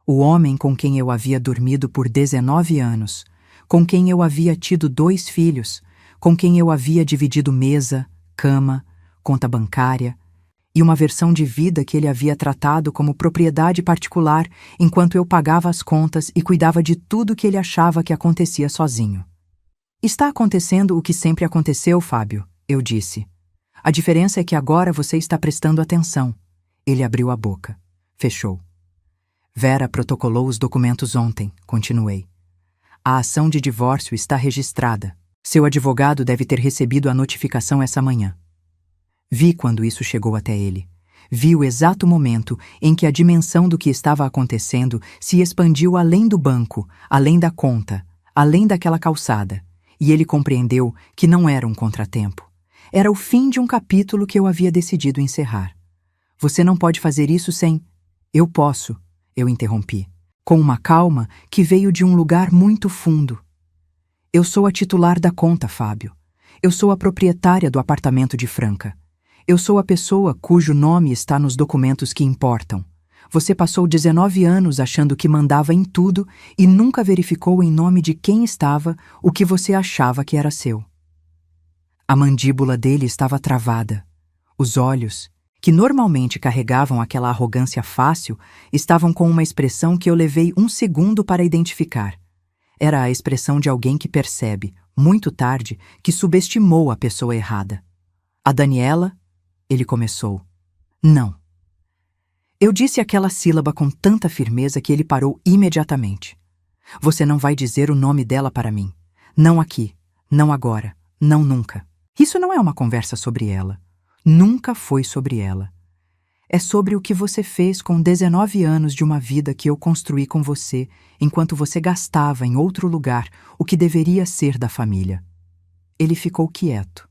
o homem com quem eu havia dormido por 19 anos, com quem eu havia tido 2 filhos, com quem eu havia dividido mesa, cama, conta bancária, e uma versão de vida que ele havia tratado como propriedade particular enquanto eu pagava as contas e cuidava de tudo que ele achava que acontecia sozinho. Está acontecendo o que sempre aconteceu, Fábio, eu disse. A diferença é que agora você está prestando atenção. Ele abriu a boca. Fechou. Vera protocolou os documentos ontem, continuei. A ação de divórcio está registrada. Seu advogado deve ter recebido a notificação essa manhã. Vi quando isso chegou até ele. Vi o exato momento em que a dimensão do que estava acontecendo se expandiu além do banco, além da conta, além daquela calçada. E ele compreendeu que não era um contratempo. Era o fim de um capítulo que eu havia decidido encerrar. Você não pode fazer isso sem... Eu posso, eu interrompi, com uma calma que veio de um lugar muito fundo. Eu sou a titular da conta, Fábio. Eu sou a proprietária do apartamento de Franca. Eu sou a pessoa cujo nome está nos documentos que importam. Você passou 19 anos achando que mandava em tudo e nunca verificou em nome de quem estava o que você achava que era seu. A mandíbula dele estava travada. Os olhos, que normalmente carregavam aquela arrogância fácil, estavam com uma expressão que eu levei 1 segundo para identificar. Era a expressão de alguém que percebe, muito tarde, que subestimou a pessoa errada. A Daniela, ele começou. Não. Eu disse aquela sílaba com tanta firmeza que ele parou imediatamente. Você não vai dizer o nome dela para mim. Não aqui, não agora, não nunca. Isso não é uma conversa sobre ela. Nunca foi sobre ela. É sobre o que você fez com 19 anos de uma vida que eu construí com você, enquanto você gastava em outro lugar o que deveria ser da família. Ele ficou quieto.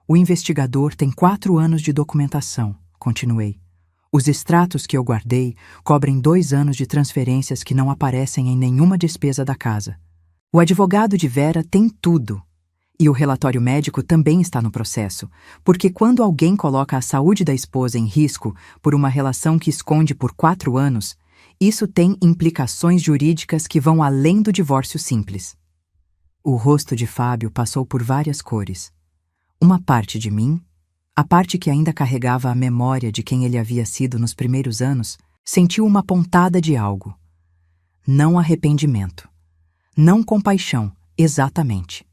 O investigador tem 4 anos de documentação, continuei. Os extratos que eu guardei cobrem 2 anos de transferências que não aparecem em nenhuma despesa da casa. O advogado de Vera tem tudo. E o relatório médico também está no processo, porque quando alguém coloca a saúde da esposa em risco por uma relação que esconde por 4 anos, isso tem implicações jurídicas que vão além do divórcio simples. O rosto de Fábio passou por várias cores. Uma parte de mim, a parte que ainda carregava a memória de quem ele havia sido nos primeiros anos, sentiu uma pontada de algo. Não arrependimento. Não compaixão, exatamente.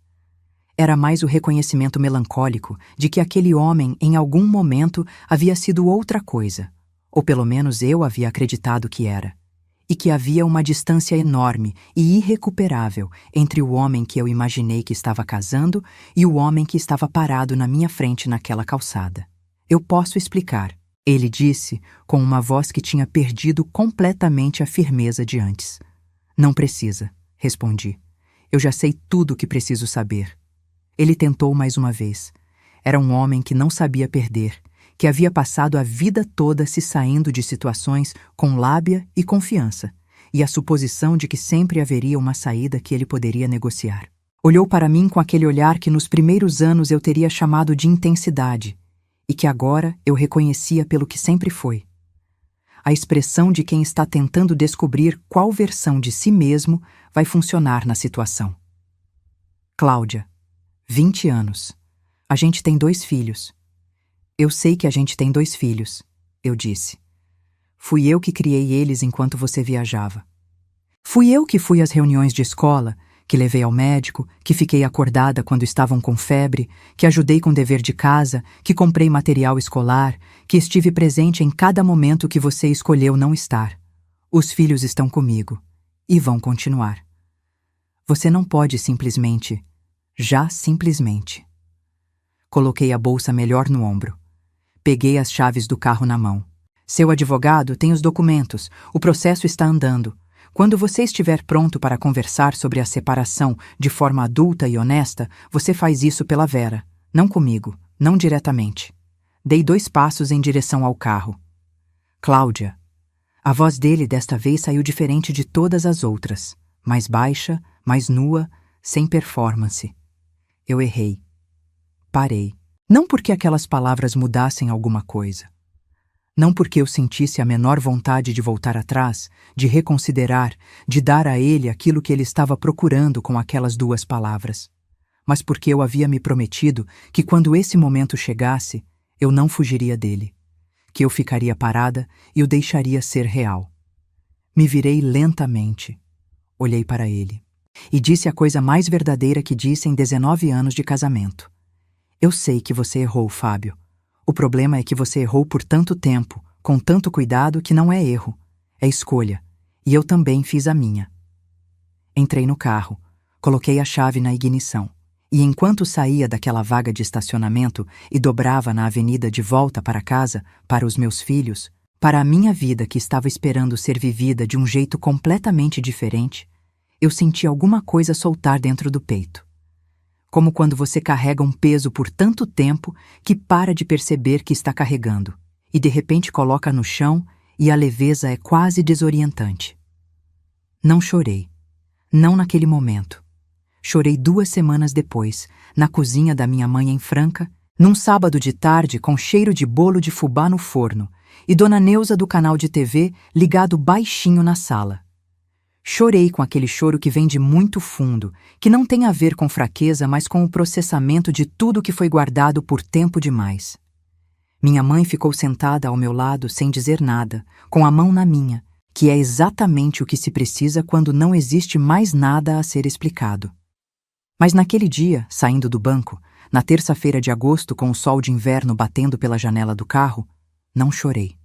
Era mais o reconhecimento melancólico de que aquele homem, em algum momento, havia sido outra coisa, ou pelo menos eu havia acreditado que era, e que havia uma distância enorme e irrecuperável entre o homem que eu imaginei que estava casando e o homem que estava parado na minha frente naquela calçada. Eu posso explicar, ele disse com uma voz que tinha perdido completamente a firmeza de antes. Não precisa, respondi. Eu já sei tudo o que preciso saber. Ele tentou mais uma vez. Era um homem que não sabia perder, que havia passado a vida toda se saindo de situações com lábia e confiança, e a suposição de que sempre haveria uma saída que ele poderia negociar. Olhou para mim com aquele olhar que nos primeiros anos eu teria chamado de intensidade, e que agora eu reconhecia pelo que sempre foi. A expressão de quem está tentando descobrir qual versão de si mesmo vai funcionar na situação. Cláudia, 20 anos. A gente tem 2 filhos. Eu sei que a gente tem 2 filhos, eu disse. Fui eu que criei eles enquanto você viajava. Fui eu que fui às reuniões de escola, que levei ao médico, que fiquei acordada quando estavam com febre, que ajudei com dever de casa, que comprei material escolar, que estive presente em cada momento que você escolheu não estar. Os filhos estão comigo. E vão continuar. Você não pode simplesmente... simplesmente. Coloquei a bolsa melhor no ombro. Peguei as chaves do carro na mão. Seu advogado tem os documentos. O processo está andando. Quando você estiver pronto para conversar sobre a separação de forma adulta e honesta, você faz isso pela Vera. Não comigo, não diretamente. Dei 2 passos em direção ao carro. Cláudia. A voz dele desta vez saiu diferente de todas as outras. Mais baixa, mais nua, sem performance. Eu errei. Parei. Não porque aquelas palavras mudassem alguma coisa. Não porque eu sentisse a menor vontade de voltar atrás, de reconsiderar, de dar a ele aquilo que ele estava procurando com aquelas 2 palavras. Mas porque eu havia me prometido que quando esse momento chegasse, eu não fugiria dele. Que eu ficaria parada e o deixaria ser real. Me virei lentamente. Olhei para ele. E disse a coisa mais verdadeira que disse em 19 anos de casamento. Eu sei que você errou, Fábio. O problema é que você errou por tanto tempo, com tanto cuidado que não é erro, é escolha. E eu também fiz a minha. Entrei no carro, coloquei a chave na ignição, e enquanto saía daquela vaga de estacionamento e dobrava na avenida de volta para casa, para os meus filhos, para a minha vida que estava esperando ser vivida de um jeito completamente diferente, eu senti alguma coisa soltar dentro do peito. Como quando você carrega um peso por tanto tempo que para de perceber que está carregando, e de repente coloca no chão e a leveza é quase desorientante. Não chorei. Não naquele momento. Chorei 2 semanas depois, na cozinha da minha mãe em Franca, num sábado de tarde com cheiro de bolo de fubá no forno, e Dona Neuza do canal de TV ligado baixinho na sala. Chorei com aquele choro que vem de muito fundo, que não tem a ver com fraqueza, mas com o processamento de tudo que foi guardado por tempo demais. Minha mãe ficou sentada ao meu lado sem dizer nada, com a mão na minha, que é exatamente o que se precisa quando não existe mais nada a ser explicado. Mas naquele dia, saindo do banco, na terça-feira de agosto com o sol de inverno batendo pela janela do carro, não chorei.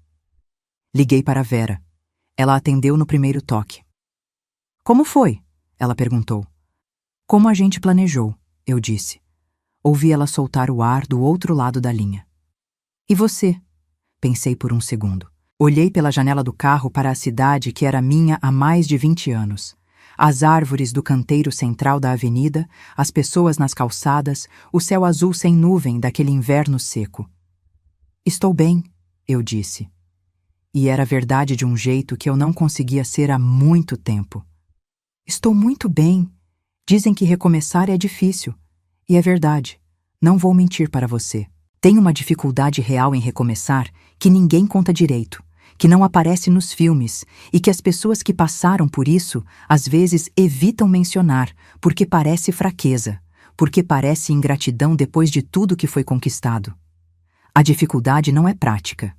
Liguei para Vera. Ela atendeu no primeiro toque. Como foi? Ela perguntou. Como a gente planejou, eu disse. Ouvi ela soltar o ar do outro lado da linha. E você? Pensei por um segundo. Olhei pela janela do carro para a cidade que era minha há mais de 20 anos. As árvores do canteiro central da avenida, as pessoas nas calçadas, o céu azul sem nuvem daquele inverno seco. Estou bem, eu disse. E era verdade de um jeito que eu não conseguia ser há muito tempo. Estou muito bem, Dizem que recomeçar é difícil. E é verdade. Não vou mentir para você. Tenho uma dificuldade real em recomeçar que ninguém conta direito, que não aparece nos filmes e que as pessoas que passaram por isso às vezes evitam mencionar porque parece fraqueza, porque parece ingratidão depois de tudo que foi conquistado. A dificuldade não é prática.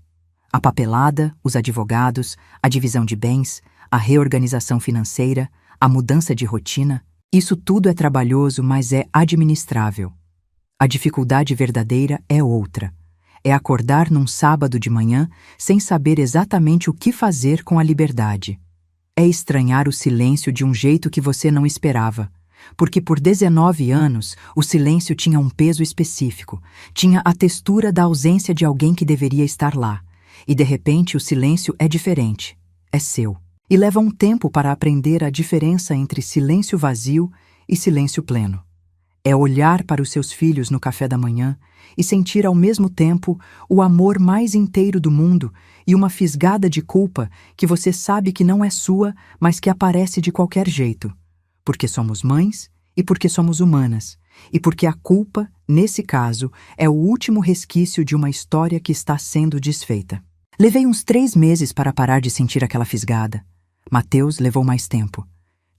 A papelada, os advogados, a divisão de bens, a reorganização financeira, a mudança de rotina, isso tudo é trabalhoso, mas é administrável. A dificuldade verdadeira é outra. É acordar num sábado de manhã sem saber exatamente o que fazer com a liberdade. É estranhar o silêncio de um jeito que você não esperava, porque por 19 anos o silêncio tinha um peso específico, tinha a textura da ausência de alguém que deveria estar lá, e de repente o silêncio é diferente, é seu. E leva um tempo para aprender a diferença entre silêncio vazio e silêncio pleno. É olhar para os seus filhos no café da manhã e sentir ao mesmo tempo o amor mais inteiro do mundo e uma fisgada de culpa que você sabe que não é sua, mas que aparece de qualquer jeito. Porque somos mães e porque somos humanas. E porque a culpa, nesse caso, é o último resquício de uma história que está sendo desfeita. Levei uns 3 meses para parar de sentir aquela fisgada. Mateus levou mais tempo.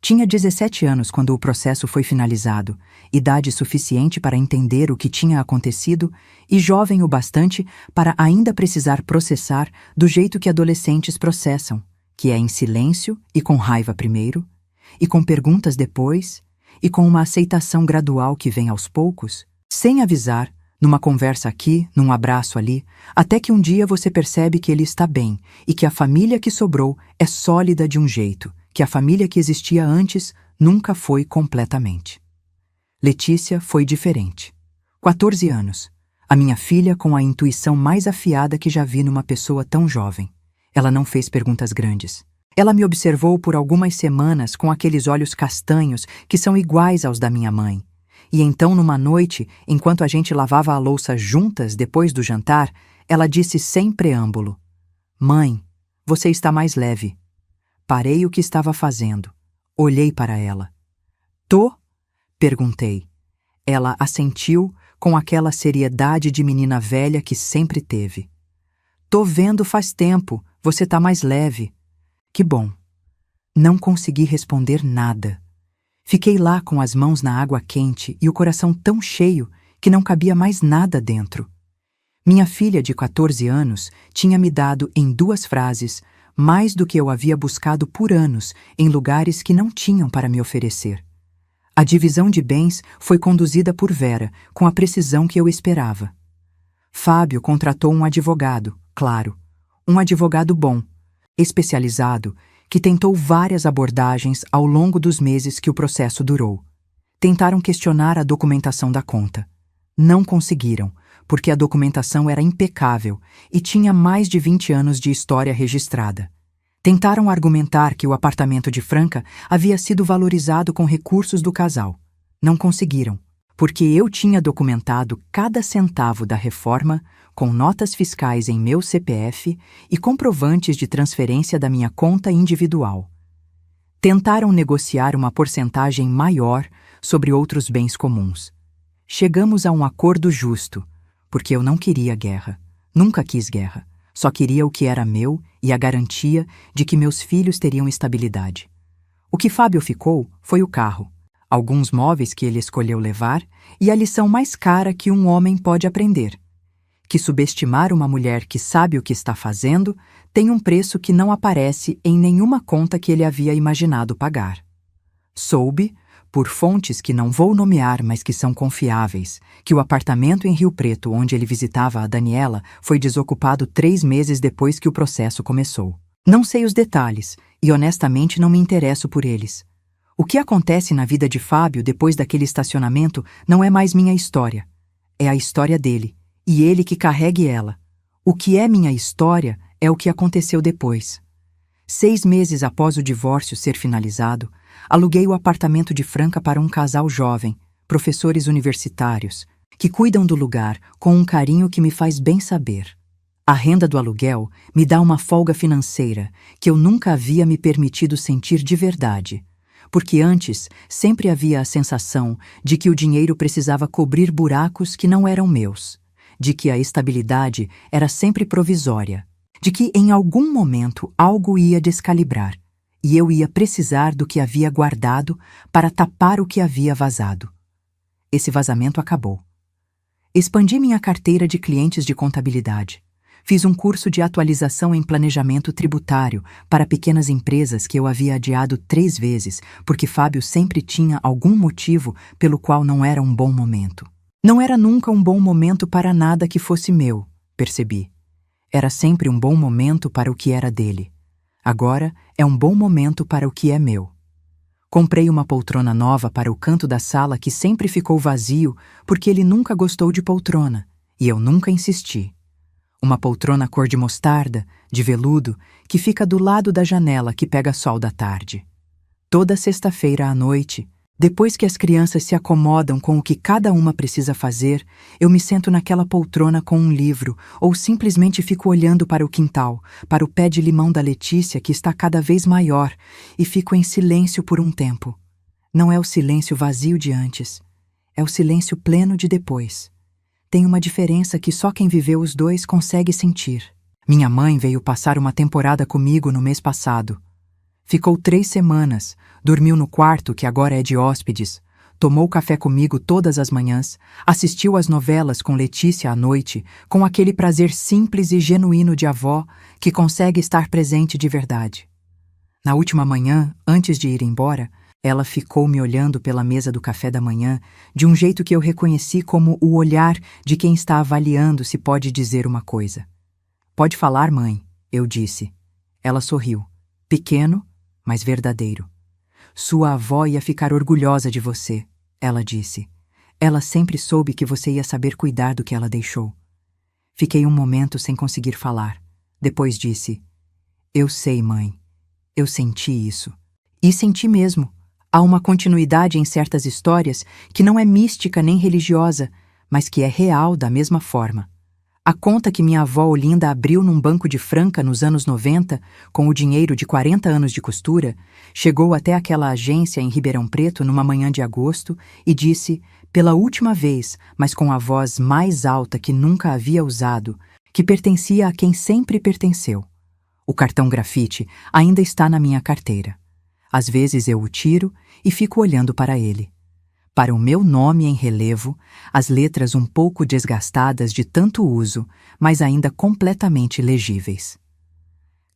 Tinha 17 anos quando o processo foi finalizado, idade suficiente para entender o que tinha acontecido e jovem o bastante para ainda precisar processar do jeito que adolescentes processam, que é em silêncio e com raiva primeiro, e com perguntas depois, e com uma aceitação gradual que vem aos poucos, sem avisar, numa conversa aqui, num abraço ali, até que um dia você percebe que ele está bem e que a família que sobrou é sólida de um jeito que a família que existia antes nunca foi completamente. Letícia foi diferente. 14 anos. A minha filha com a intuição mais afiada que já vi numa pessoa tão jovem. Ela não fez perguntas grandes. Ela me observou por algumas semanas com aqueles olhos castanhos que são iguais aos da minha mãe. E então, numa noite, enquanto a gente lavava a louça juntas depois do jantar, ela disse sem preâmbulo: "Mãe, você está mais leve." Parei o que estava fazendo. Olhei para ela. "Tô?" perguntei. Ela assentiu com aquela seriedade de menina velha que sempre teve. "Tô vendo faz tempo, você tá mais leve." "Que bom." Não consegui responder nada. Fiquei lá com as mãos na água quente e o coração tão cheio que não cabia mais nada dentro. Minha filha de 14 anos tinha me dado em 2 frases mais do que eu havia buscado por anos em lugares que não tinham para me oferecer. A divisão de bens foi conduzida por Vera com a precisão que eu esperava. Fábio contratou um advogado, claro, um advogado bom, especializado, que tentou várias abordagens ao longo dos meses que o processo durou. Tentaram questionar a documentação da conta. Não conseguiram, porque a documentação era impecável e tinha mais de 20 anos de história registrada. Tentaram argumentar que o apartamento de Franca havia sido valorizado com recursos do casal. Não conseguiram, porque eu tinha documentado cada centavo da reforma com notas fiscais em meu CPF e comprovantes de transferência da minha conta individual. Tentaram negociar uma porcentagem maior sobre outros bens comuns. Chegamos a um acordo justo, porque eu não queria guerra, nunca quis guerra, só queria o que era meu e a garantia de que meus filhos teriam estabilidade. O que Fábio ficou foi o carro, alguns móveis que ele escolheu levar e a lição mais cara que um homem pode aprender: que subestimar uma mulher que sabe o que está fazendo tem um preço que não aparece em nenhuma conta que ele havia imaginado pagar. Soube, por fontes que não vou nomear, mas que são confiáveis, que o apartamento em Rio Preto onde ele visitava a Daniela foi desocupado 3 meses depois que o processo começou. Não sei os detalhes e honestamente não me interesso por eles. O que acontece na vida de Fábio depois daquele estacionamento não é mais minha história. É a história dele. E ele que carregue ela. O que é minha história é o que aconteceu depois. 6 meses após o divórcio ser finalizado, aluguei o apartamento de Franca para um casal jovem, professores universitários, que cuidam do lugar com um carinho que me faz bem saber. A renda do aluguel me dá uma folga financeira que eu nunca havia me permitido sentir de verdade, porque antes sempre havia a sensação de que o dinheiro precisava cobrir buracos que não eram meus, de que a estabilidade era sempre provisória, de que em algum momento algo ia descalibrar e eu ia precisar do que havia guardado para tapar o que havia vazado. Esse vazamento acabou. Expandi minha carteira de clientes de contabilidade. Fiz um curso de atualização em planejamento tributário para pequenas empresas que eu havia adiado 3 vezes, porque Fábio sempre tinha algum motivo pelo qual não era um bom momento. Não era nunca um bom momento para nada que fosse meu, percebi. Era sempre um bom momento para o que era dele. Agora é um bom momento para o que é meu. Comprei uma poltrona nova para o canto da sala que sempre ficou vazio porque ele nunca gostou de poltrona, e eu nunca insisti. Uma poltrona cor de mostarda, de veludo, que fica do lado da janela que pega sol da tarde. Toda sexta-feira à noite, depois que as crianças se acomodam com o que cada uma precisa fazer, eu me sento naquela poltrona com um livro ou simplesmente fico olhando para o quintal, para o pé de limão da Letícia que está cada vez maior e fico em silêncio por um tempo. Não é o silêncio vazio de antes, é o silêncio pleno de depois. Tem uma diferença que só quem viveu os dois consegue sentir. Minha mãe veio passar uma temporada comigo no mês passado. Ficou 3 semanas, dormiu no quarto que agora é de hóspedes, tomou café comigo todas as manhãs, assistiu às novelas com Letícia à noite, com aquele prazer simples e genuíno de avó que consegue estar presente de verdade. Na última manhã, antes de ir embora, ela ficou me olhando pela mesa do café da manhã de um jeito que eu reconheci como o olhar de quem está avaliando se pode dizer uma coisa. Pode falar, mãe, eu disse. Ela sorriu. Pequeno, mas verdadeiro. Sua avó ia ficar orgulhosa de você, ela disse. Ela sempre soube que você ia saber cuidar do que ela deixou. Fiquei um momento sem conseguir falar. Depois disse, eu sei, mãe. Eu senti isso. E senti mesmo. Há uma continuidade em certas histórias que não é mística nem religiosa, mas que é real da mesma forma. A conta que minha avó Olinda abriu num banco de Franca nos anos 90, com o dinheiro de 40 anos de costura, chegou até aquela agência em Ribeirão Preto numa manhã de agosto e disse, pela última vez, mas com a voz mais alta que nunca havia usado, que pertencia a quem sempre pertenceu. O cartão grafite ainda está na minha carteira. Às vezes eu o tiro e fico olhando para ele. Para o meu nome em relevo, as letras um pouco desgastadas de tanto uso, mas ainda completamente legíveis.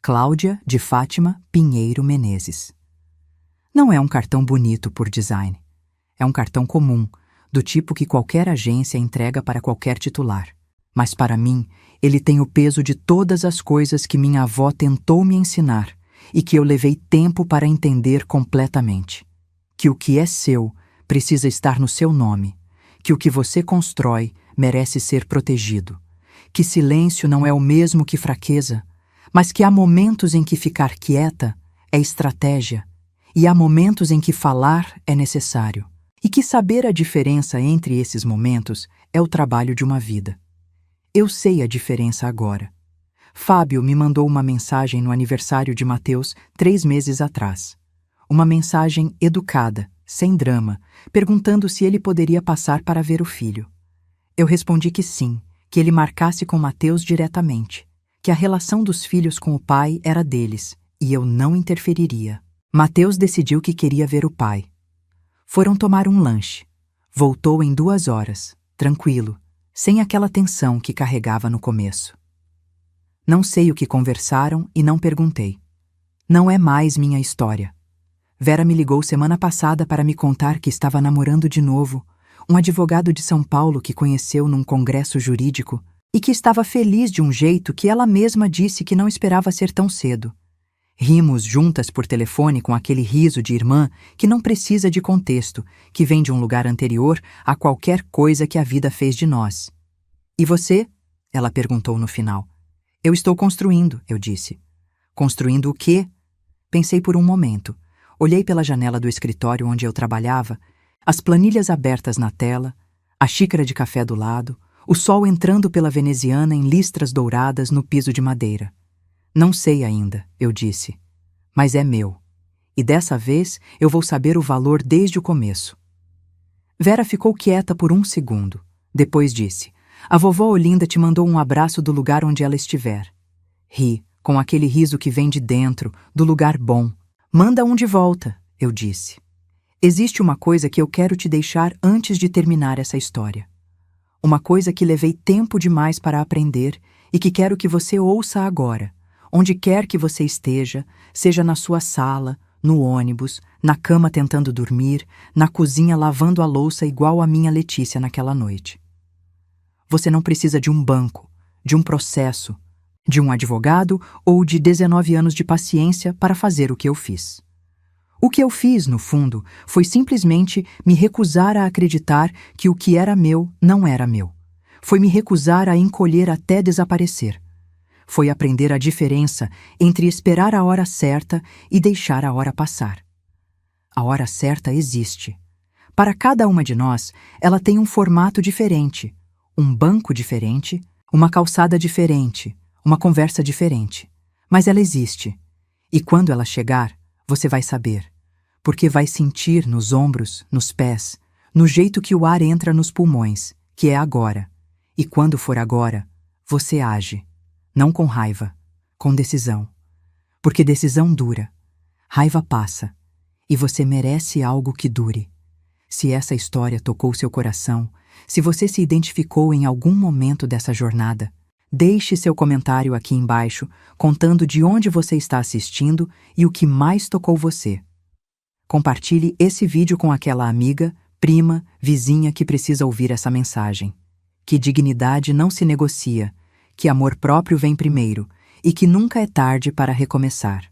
Cláudia de Fátima Pinheiro Menezes. Não é um cartão bonito por design. É um cartão comum, do tipo que qualquer agência entrega para qualquer titular. Mas para mim, ele tem o peso de todas as coisas que minha avó tentou me ensinar e que eu levei tempo para entender completamente. Que o que é seu precisa estar no seu nome, que o que você constrói merece ser protegido, que silêncio não é o mesmo que fraqueza, mas que há momentos em que ficar quieta é estratégia e há momentos em que falar é necessário, e que saber a diferença entre esses momentos é o trabalho de uma vida. Eu sei a diferença agora. Fábio me mandou uma mensagem no aniversário de Mateus 3 meses atrás. Uma mensagem educada, sem drama, perguntando se ele poderia passar para ver o filho. Eu respondi que sim, que ele marcasse com Mateus diretamente, que a relação dos filhos com o pai era deles, e eu não interferiria. Mateus decidiu que queria ver o pai. Foram tomar um lanche. Voltou em 2 horas, tranquilo, sem aquela tensão que carregava no começo. Não sei o que conversaram e não perguntei. Não é mais minha história. Vera me ligou semana passada para me contar que estava namorando de novo, um advogado de São Paulo que conheceu num congresso jurídico e que estava feliz de um jeito que ela mesma disse que não esperava ser tão cedo. Rimos juntas por telefone com aquele riso de irmã que não precisa de contexto, que vem de um lugar anterior a qualquer coisa que a vida fez de nós. E você? Ela perguntou no final. Eu estou construindo, eu disse. Construindo o quê? Pensei por um momento. Olhei pela janela do escritório onde eu trabalhava, as planilhas abertas na tela, a xícara de café do lado, o sol entrando pela veneziana em listras douradas no piso de madeira. Não sei ainda, eu disse, mas é meu. E dessa vez eu vou saber o valor desde o começo. Vera ficou quieta por 1 segundo. Depois disse: a vovó Olinda te mandou um abraço do lugar onde ela estiver. Ri, com aquele riso que vem de dentro, do lugar bom. Manda um de volta, eu disse. Existe uma coisa que eu quero te deixar antes de terminar essa história. Uma coisa que levei tempo demais para aprender e que quero que você ouça agora, onde quer que você esteja, seja na sua sala, no ônibus, na cama tentando dormir, na cozinha lavando a louça igual a minha Letícia naquela noite. Você não precisa de um banco, de um processo, de um advogado ou de 19 anos de paciência para fazer o que eu fiz. O que eu fiz, no fundo, foi simplesmente me recusar a acreditar que o que era meu não era meu. Foi me recusar a encolher até desaparecer. Foi aprender a diferença entre esperar a hora certa e deixar a hora passar. A hora certa existe. Para cada uma de nós, ela tem um formato diferente, um banco diferente, uma calçada diferente, uma conversa diferente. Mas ela existe. E quando ela chegar, você vai saber. Porque vai sentir nos ombros, nos pés, no jeito que o ar entra nos pulmões, que é agora. E quando for agora, você age. Não com raiva, com decisão. Porque decisão dura. Raiva passa. E você merece algo que dure. Se essa história tocou seu coração, se você se identificou em algum momento dessa jornada, deixe seu comentário aqui embaixo, contando de onde você está assistindo e o que mais tocou você. Compartilhe esse vídeo com aquela amiga, prima, vizinha que precisa ouvir essa mensagem. Que dignidade não se negocia, que amor próprio vem primeiro e que nunca é tarde para recomeçar.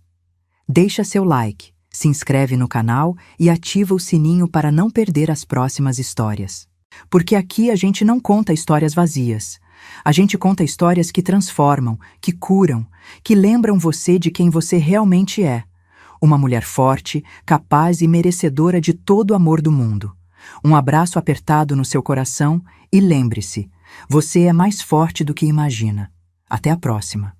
Deixa seu like, se inscreve no canal e ativa o sininho para não perder as próximas histórias. Porque aqui a gente não conta histórias vazias. A gente conta histórias que transformam, que curam, que lembram você de quem você realmente é. Uma mulher forte, capaz e merecedora de todo o amor do mundo. Um abraço apertado no seu coração e lembre-se, você é mais forte do que imagina. Até a próxima.